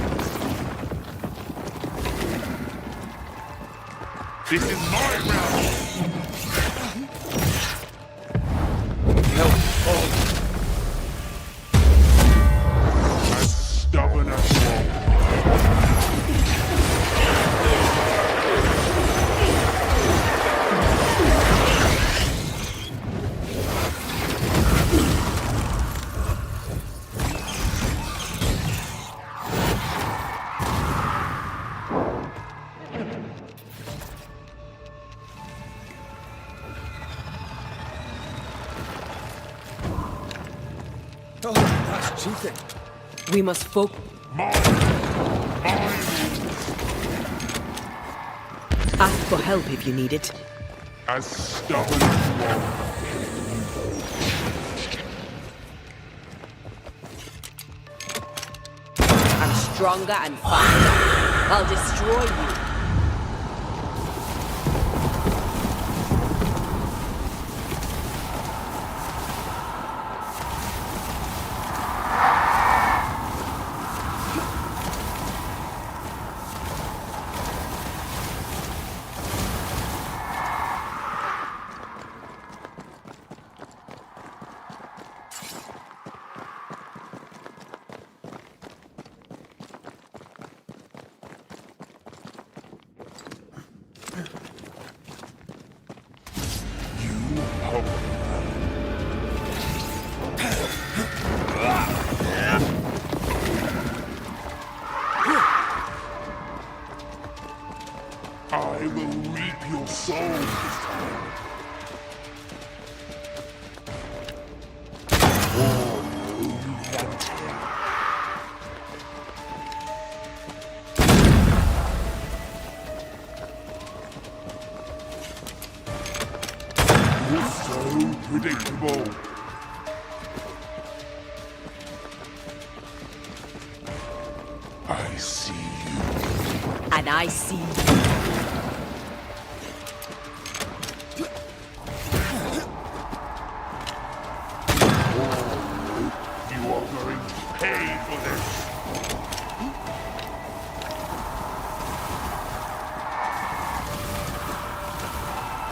This is my realm. No. Oh. As stubborn as you are. Oh, that's cheating. We must focus. Ask for help if you need it. As stubborn as you are. I'm stronger and faster. I'll destroy you. I will reap your soul this time. You're so predictable. I see you. And I see you. You are going to pay for this.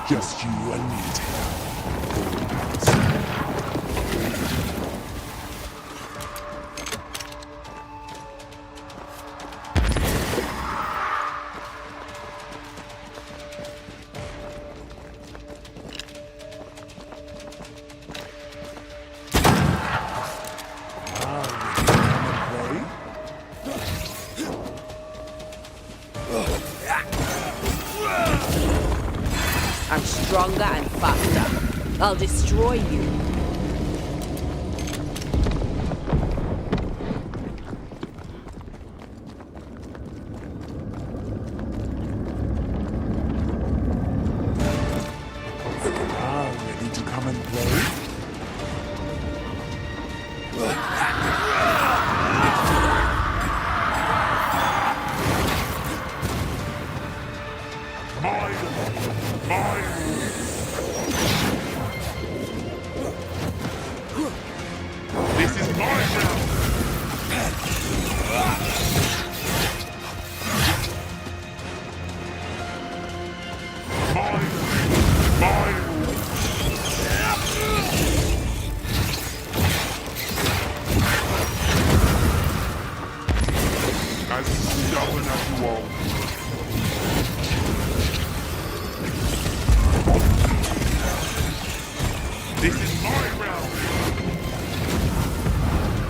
Just you and me together. I'm stronger and faster. I'll destroy you. Ready to come and play? This is my realm! As stubborn as you are. This is my realm!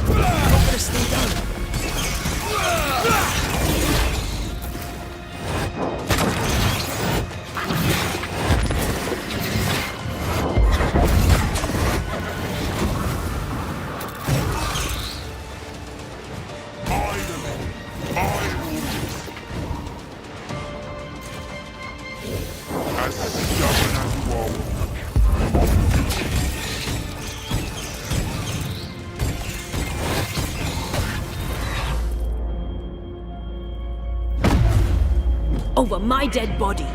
Not gonna stay down. As stubborn as you are. Over my dead body.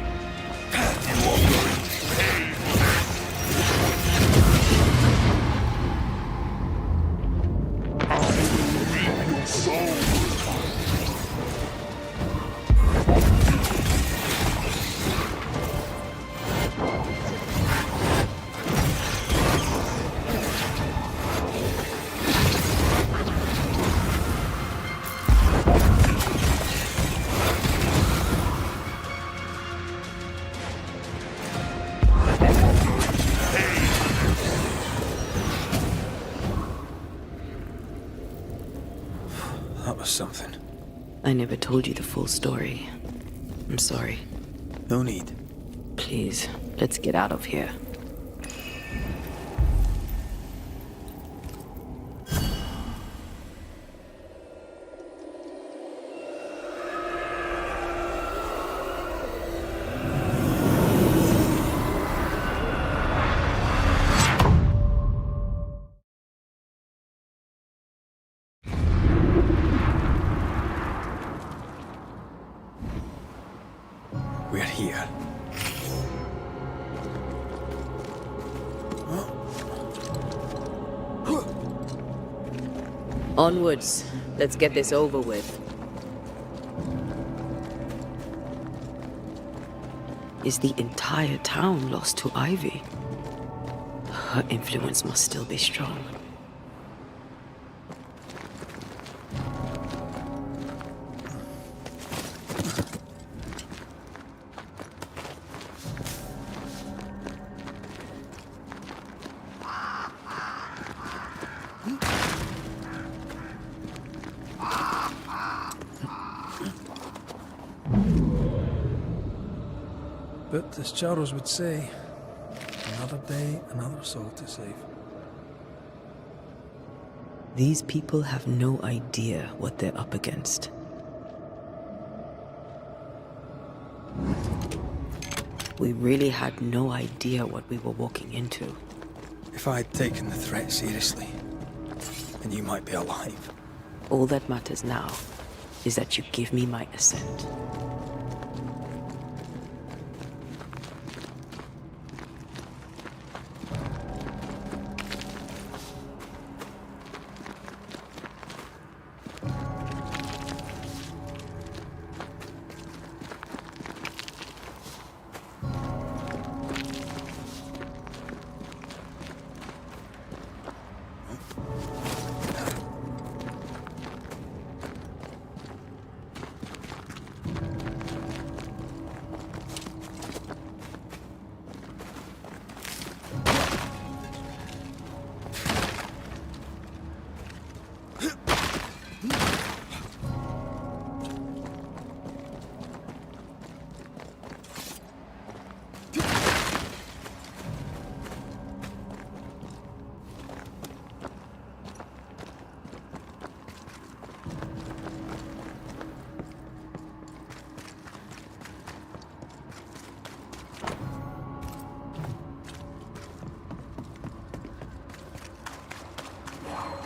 That was something. I never told you the full story. I'm sorry. No need. Please, let's get out of here. We're here. Onwards. Let's get this over with. Is the entire town lost to Ivy? Her influence must still be strong. But as Charles would say, another day, another soul to save. These people have no idea what they're up against. We really had no idea what we were walking into. If I had taken the threat seriously, then you might be alive. All that matters now is that you give me my assent.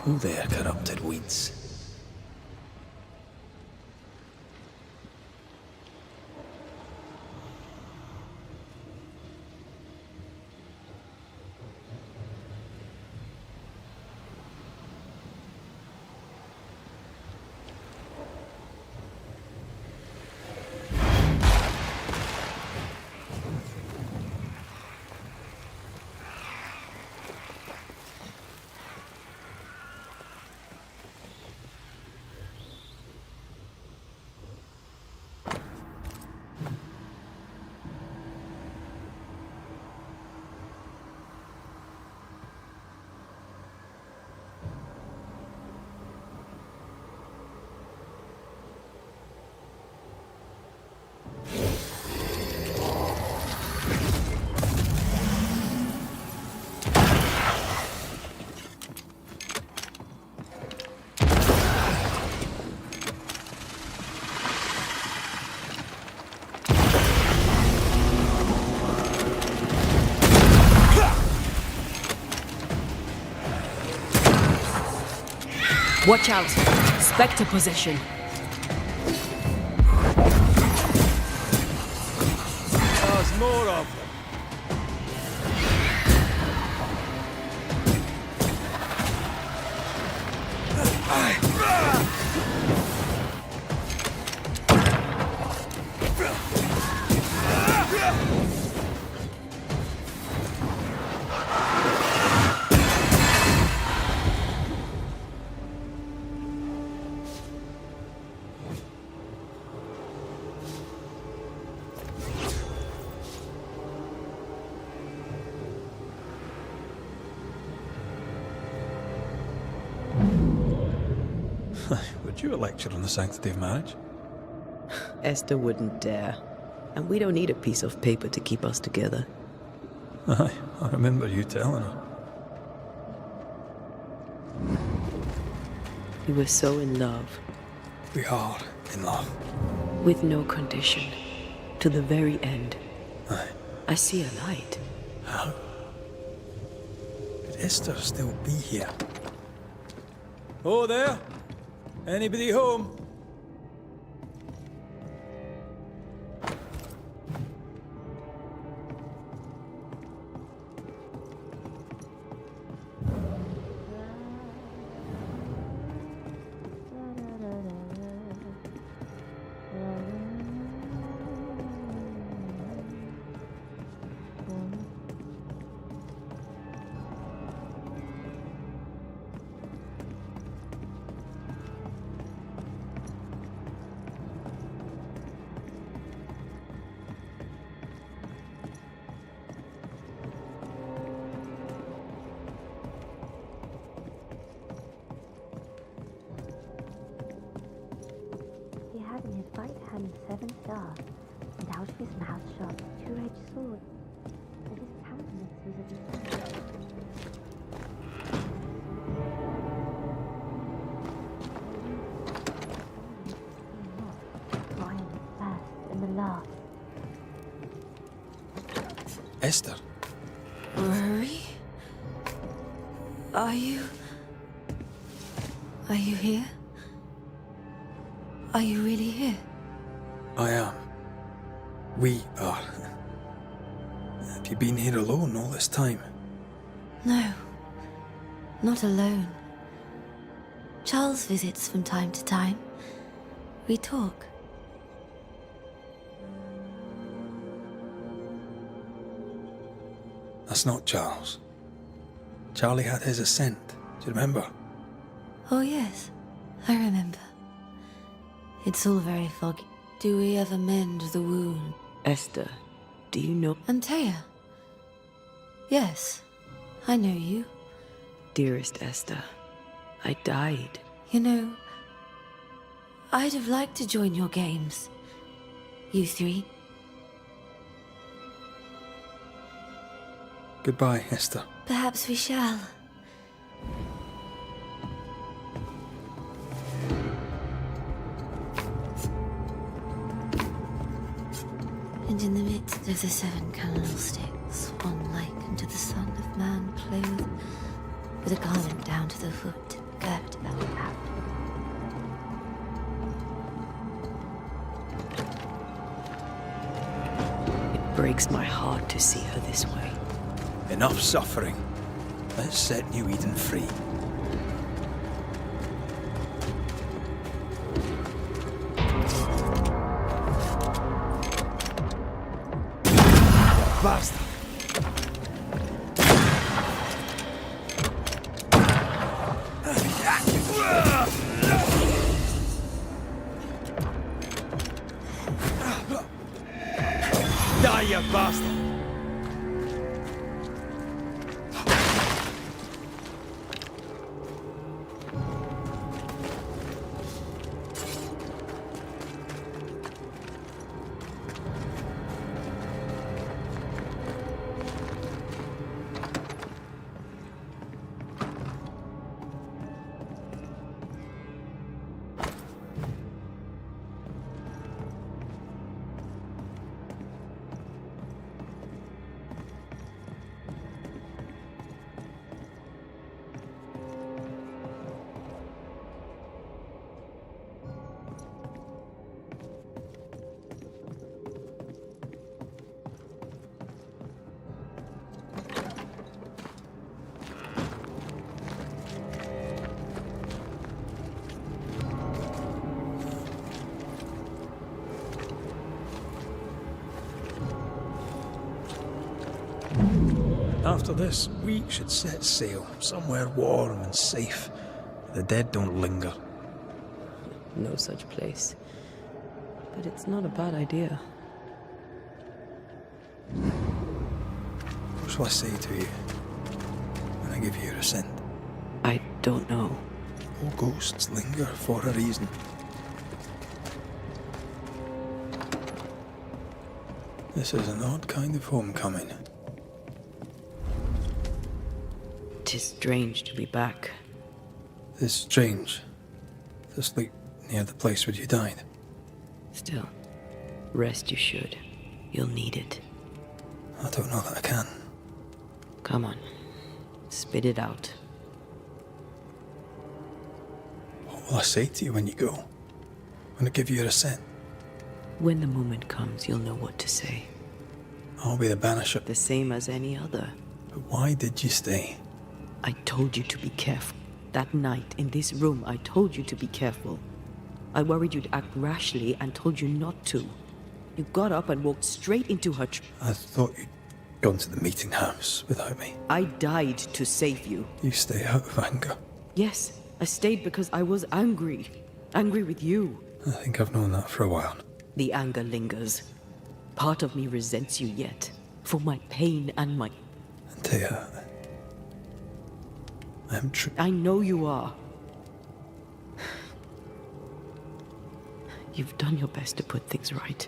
Oh there, corrupted weeds. Watch out! Spectre possession. There's more of them. Would you a lecture on the sanctity of marriage? Esther wouldn't dare. And we don't need a piece of paper to keep us together. Aye, I remember you telling her. We were so in love. We are in love. With no condition. To the very end. Aye. I see a light. How? Could Esther still be here? Oh, there? Anybody home? He had in his right hand 7 stars, and out of his mouth shot a 2-edged sword, and his countenance was of the Lion the first and the last. Esther? Rory? Are you here? Are you really here? I am. We are. Have you been here alone all this time? No. Not alone. Charles visits from time to time. We talk. That's not Charles. Charlie had his ascent. Do you remember? Oh yes, I remember. It's all very foggy. Do we ever mend the wound? Esther, do you know? Antea? Yes, I know you. Dearest Esther, I died. You know, I'd have liked to join your games. You three. Goodbye, Esther. Perhaps we shall. And in the midst of the 7 candlesticks, one like unto the Son of Man, clothed with a garment down to the foot, gift that we have. It breaks my heart to see her this way. Enough suffering. Let's set New Eden free. Basta! Die, you bastard! After this, we should set sail somewhere warm and safe. The dead don't linger. No such place. But it's not a bad idea. What shall I say to you when I give you your assent? I don't know. All ghosts linger for a reason. This is an odd kind of homecoming. 'Tis strange to be back. It's strange to sleep near the place where you died. Still, rest you should. You'll need it. I don't know that I can. Come on. Spit it out. What will I say to you when you go? When I give you your assent? When the moment comes, you'll know what to say. I'll be the banisher. The same as any other. But why did you stay? I told you to be careful. That night, in this room, I told you to be careful. I worried you'd act rashly and told you not to. You got up and walked straight into her I thought you'd gone to the meeting house without me. I died to save you. You stay out of anger. Yes, I stayed because I was angry. Angry with you. I think I've known that for a while. The anger lingers. Part of me resents you yet. For my pain and my... Antea, I'm true. I know you are. You've done your best to put things right.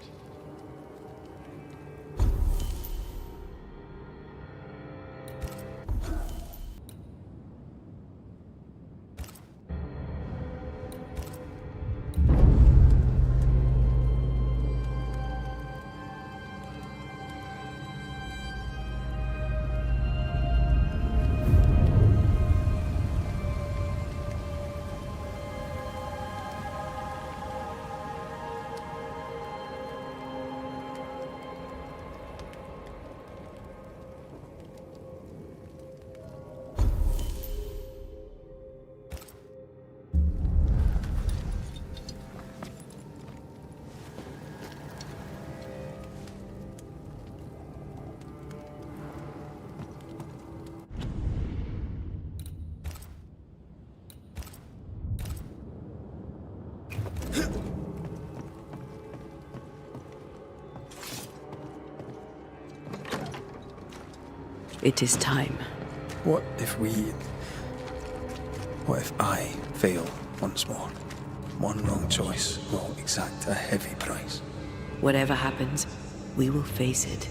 It is time. What if I fail once more? One wrong choice will exact a heavy price. Whatever happens, we will face it.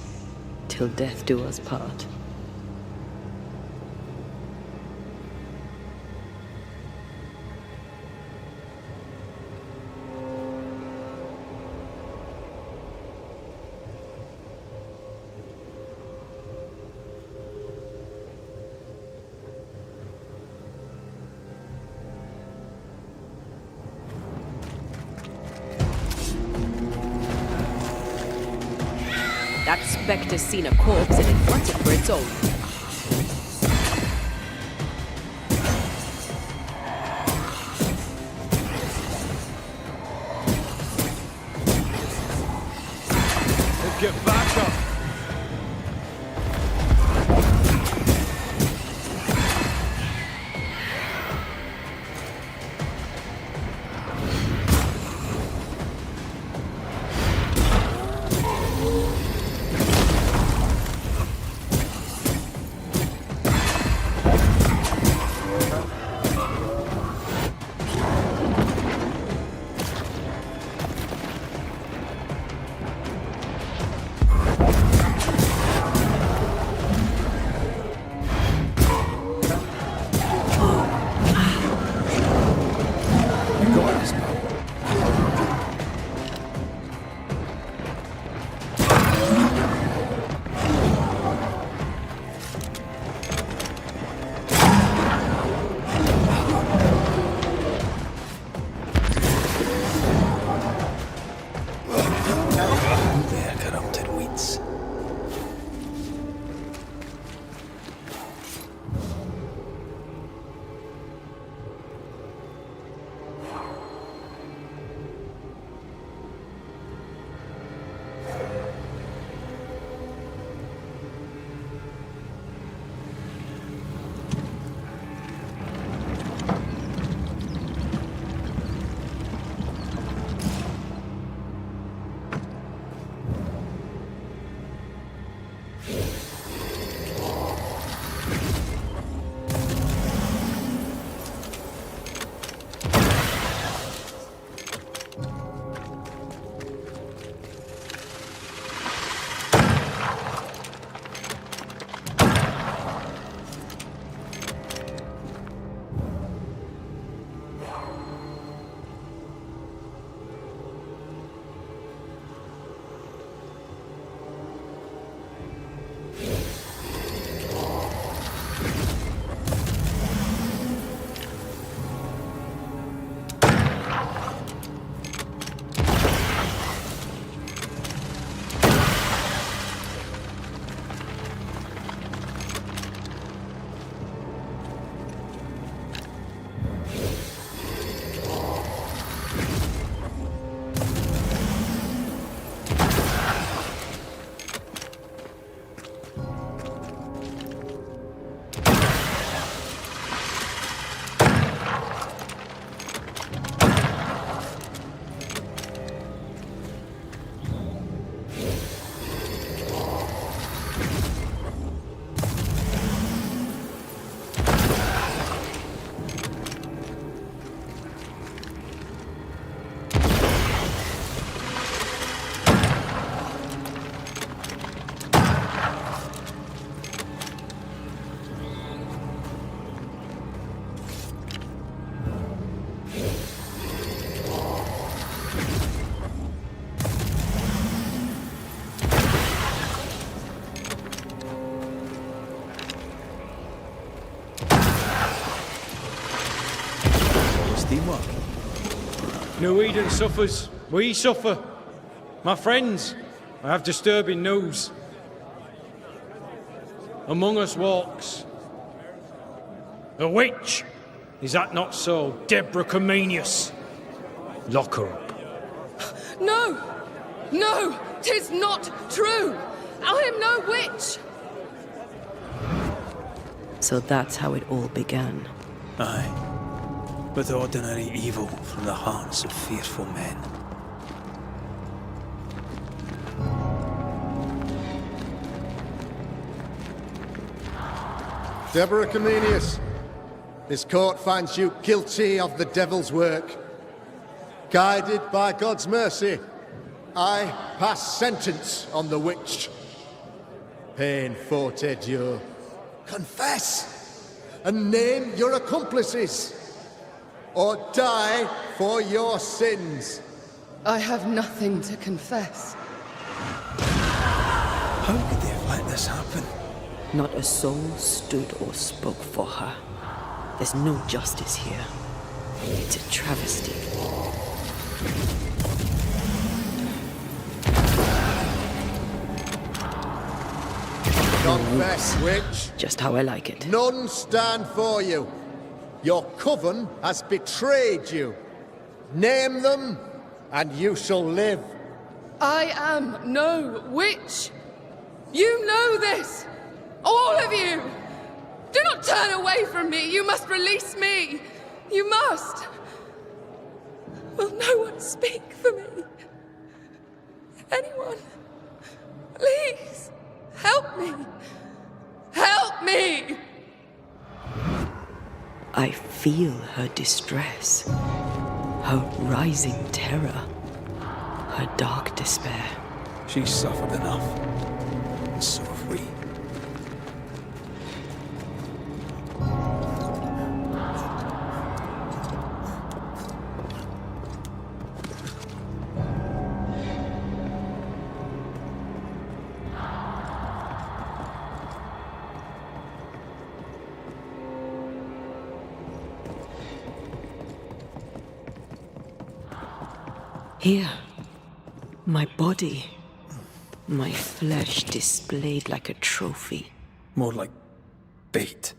Till death do us part. That spectre's seen a corpse and it wants it for its own. Get back up! New Eden suffers. We suffer. My friends, I have disturbing news. Among us walks a witch. Is that not so, Deborah Comenius? Lock her up. No! No! 'Tis not true! I am no witch! So that's how it all began. Aye. With ordinary evil from the hearts of fearful men. Deborah Comenius, this court finds you guilty of the devil's work. Guided by God's mercy, I pass sentence on the witch. Pain forte Dieu. Confess and name your accomplices, or die for your sins. I have nothing to confess. How could they have let this happen? Not a soul stood or spoke for her. There's no justice here. It's a travesty. Confess, witch. Just how I like it. None stand for you. Your coven has betrayed you. Name them, and you shall live. I am no witch. You know this. All of you. Do not turn away from me. You must release me. You must. Will no one speak for me? Anyone? Please, help me. Help me! I feel her distress, her rising terror, her dark despair. She's suffered enough, and so have we. Here, my body, my flesh displayed like a trophy. More like bait.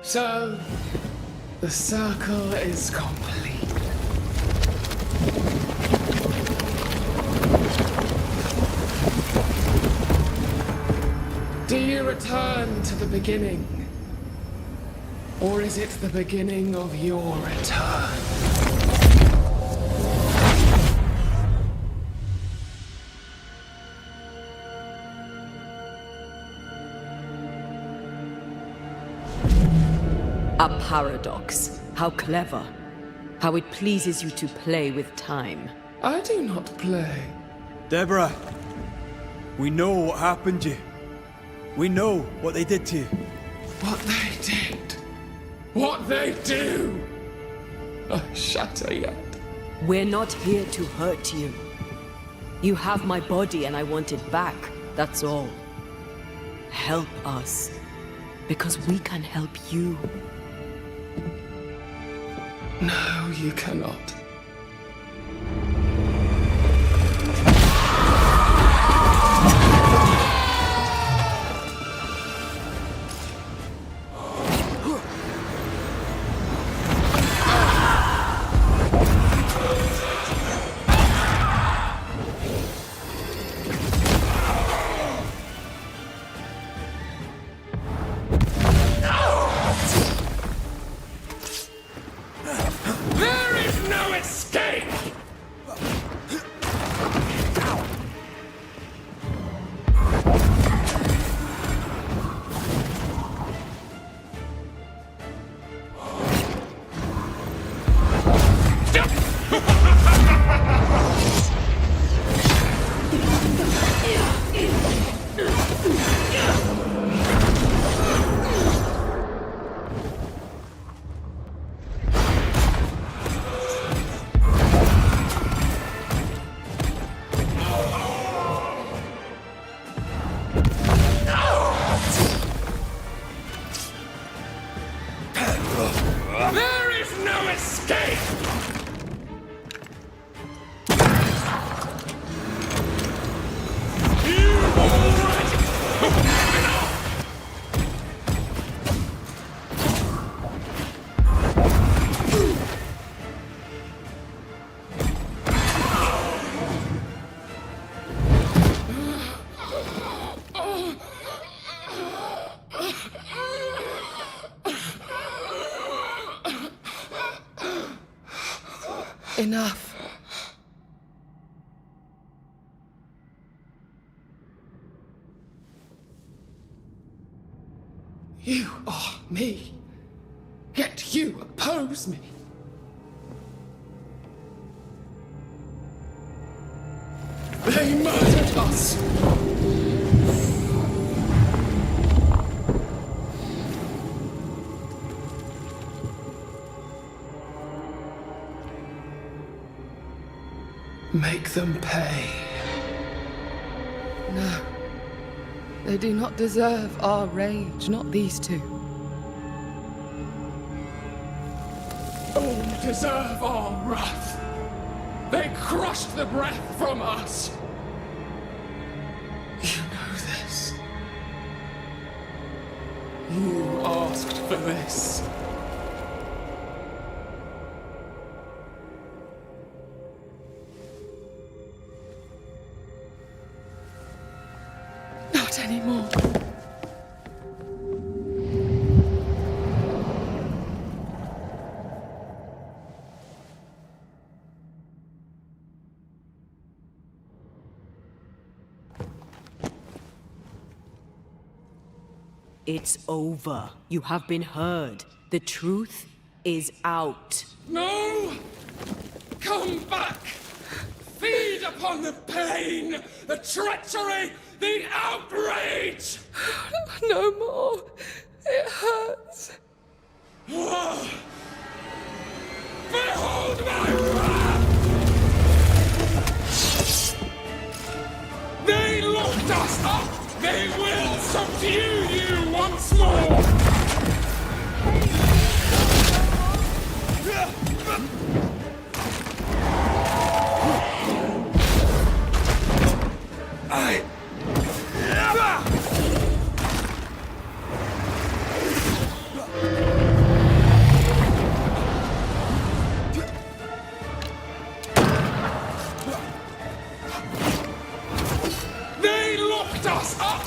So, the circle is complete. Do you return to the beginning? Or is it the beginning of your return? A paradox. How clever. How it pleases you to play with time. I do not play. Deborah, we know what happened to you. We know what they did to you. What they did. What they do. I shatter yet. We're not here to hurt you. You have my body and I want it back. That's all. Help us. Because we can help you. No, you cannot. Enough. You are me, yet you oppose me. They murdered us. Make them pay. No. They do not deserve our rage, not these two. All deserve our wrath. They crushed the breath from us. You know this. You asked for this. Not anymore. It's over. You have been heard. The truth is out. No! Come back! Feed upon the pain, the treachery, the outrage! No more. It hurts. Behold my wrath! They locked us up! They will subdue you once more! They locked us up!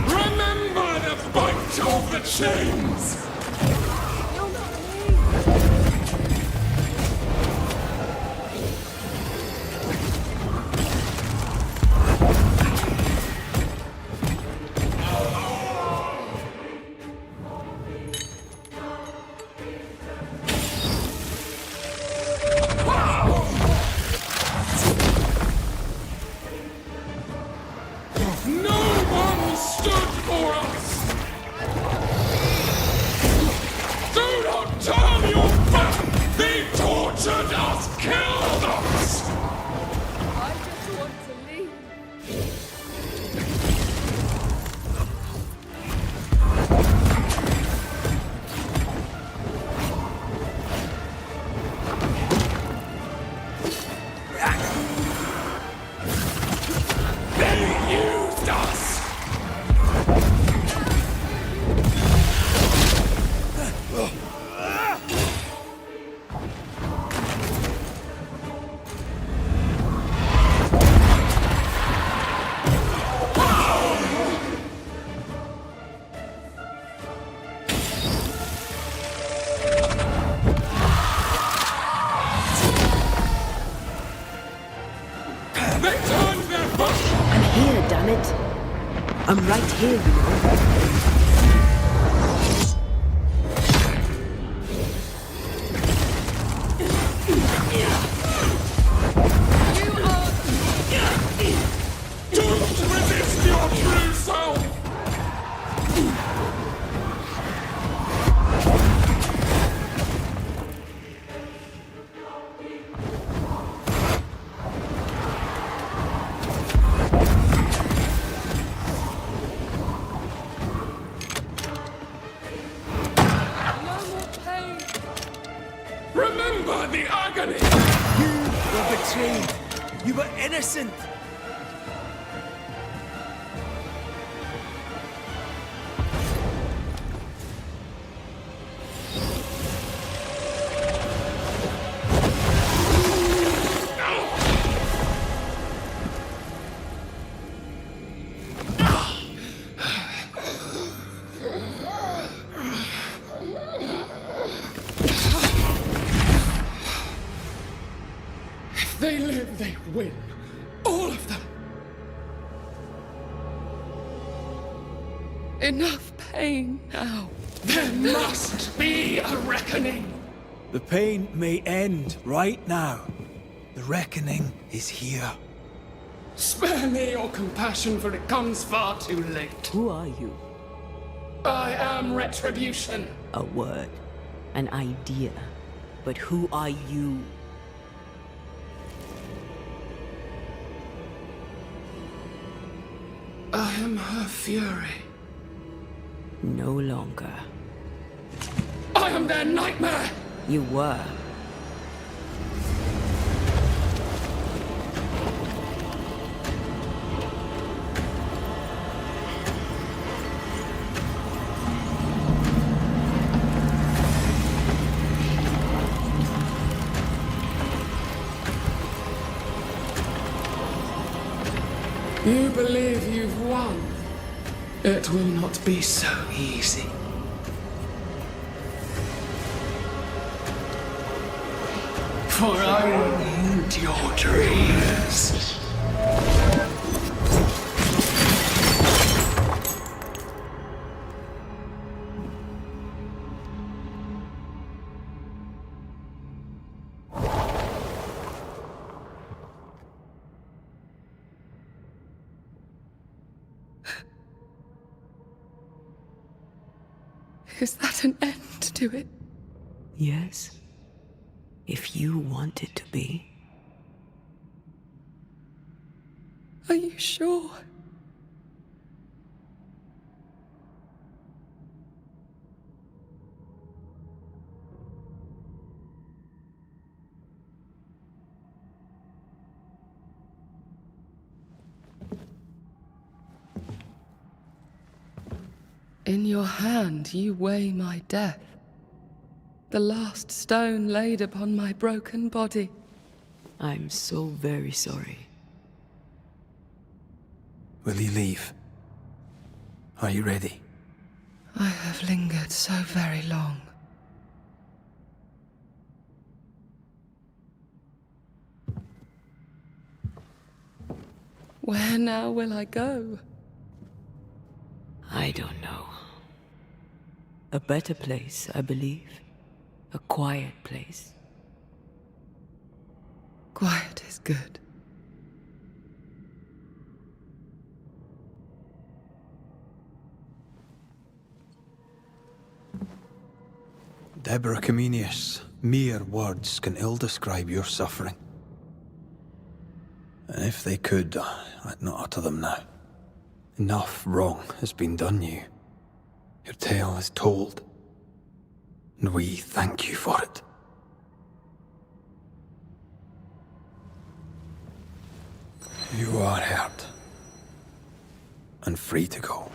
Remember the bite of the chains! No one stood for us! Do not turn your back! They tortured us, killed us! I just want to leave. They used us! They turned their backs! I'm here, damn it. I'm right here, you know. Don't resist your true self! No more pain. Remember the agony! You were betrayed. You were innocent. If they live, they win. All of them. Enough pain now. There must be a reckoning. The pain may end right now. The reckoning is here. Spare me your compassion, for it comes far too late. Who are you? I am retribution. A word, an idea. But who are you? I am her fury. No longer. I am their nightmare! You were. You believe you've won? It will not be so easy. For I will end your dreams. Is that an end to it? Yes. If you want it to be. Are you sure? In your hand you weigh my death. The last stone laid upon my broken body. I'm so very sorry. Will you leave? Are you ready? I have lingered so very long. Where now will I go? I don't know. A better place, I believe. A quiet place. Quiet is good. Deborah Comenius, mere words can ill describe your suffering. And if they could, I'd not utter them now. Enough wrong has been done you. Your tale is told, and we thank you for it. You are heard, and free to go.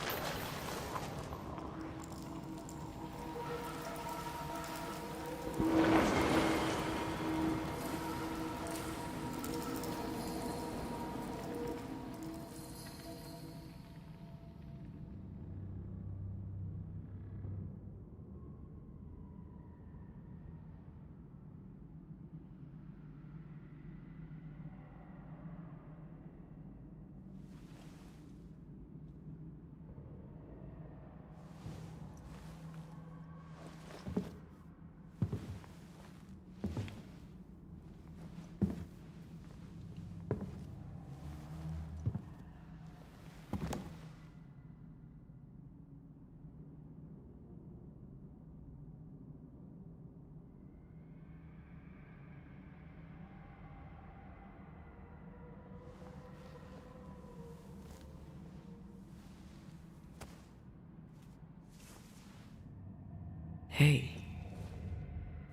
Hey,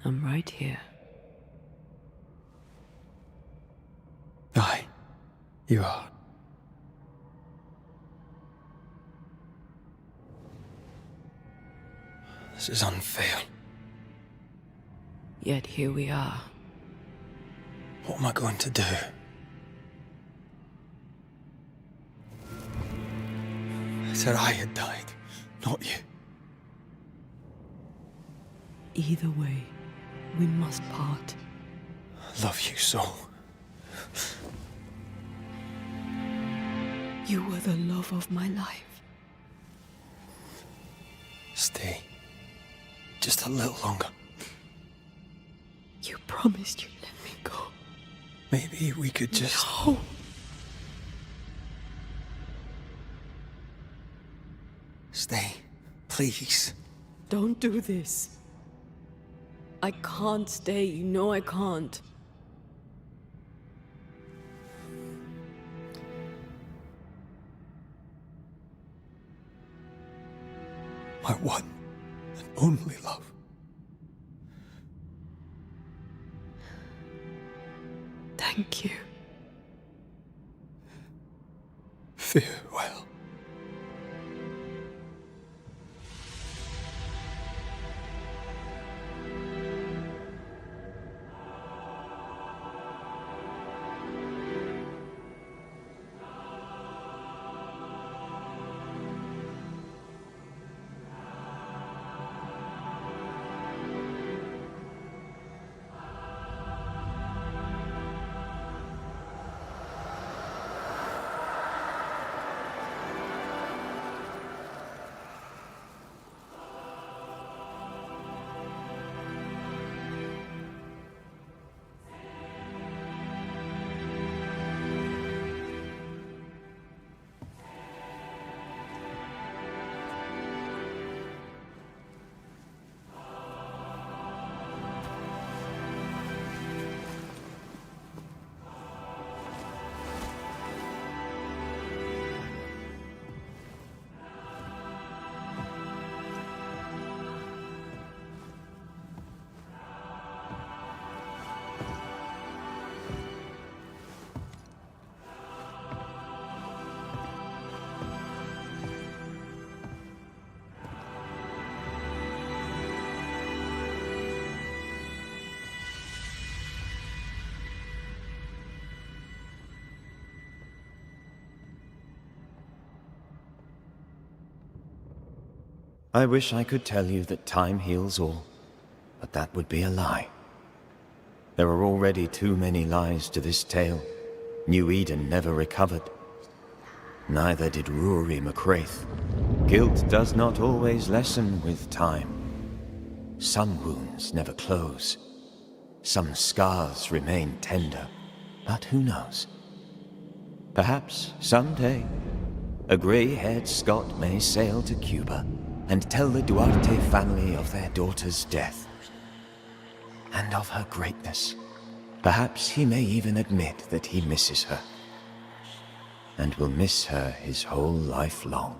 I'm right here. Aye, you are. This is unfair. Yet here we are. What am I going to do? I said I had died, not you. Either way, we must part. I love you so. You were the love of my life. Stay. Just a little longer. You promised you'd let me go. Maybe we could just... No. Please. Don't do this. I can't stay, you know I can't. My one and only love. Thank you. Farewell. I wish I could tell you that time heals all, but that would be a lie. There are already too many lies to this tale. New Eden never recovered. Neither did Rory McRaith. Guilt does not always lessen with time. Some wounds never close. Some scars remain tender, but who knows? Perhaps someday, a grey-haired Scot may sail to Cuba and tell the Duarte family of their daughter's death, and of her greatness. Perhaps he may even admit that he misses her, and will miss her his whole life long.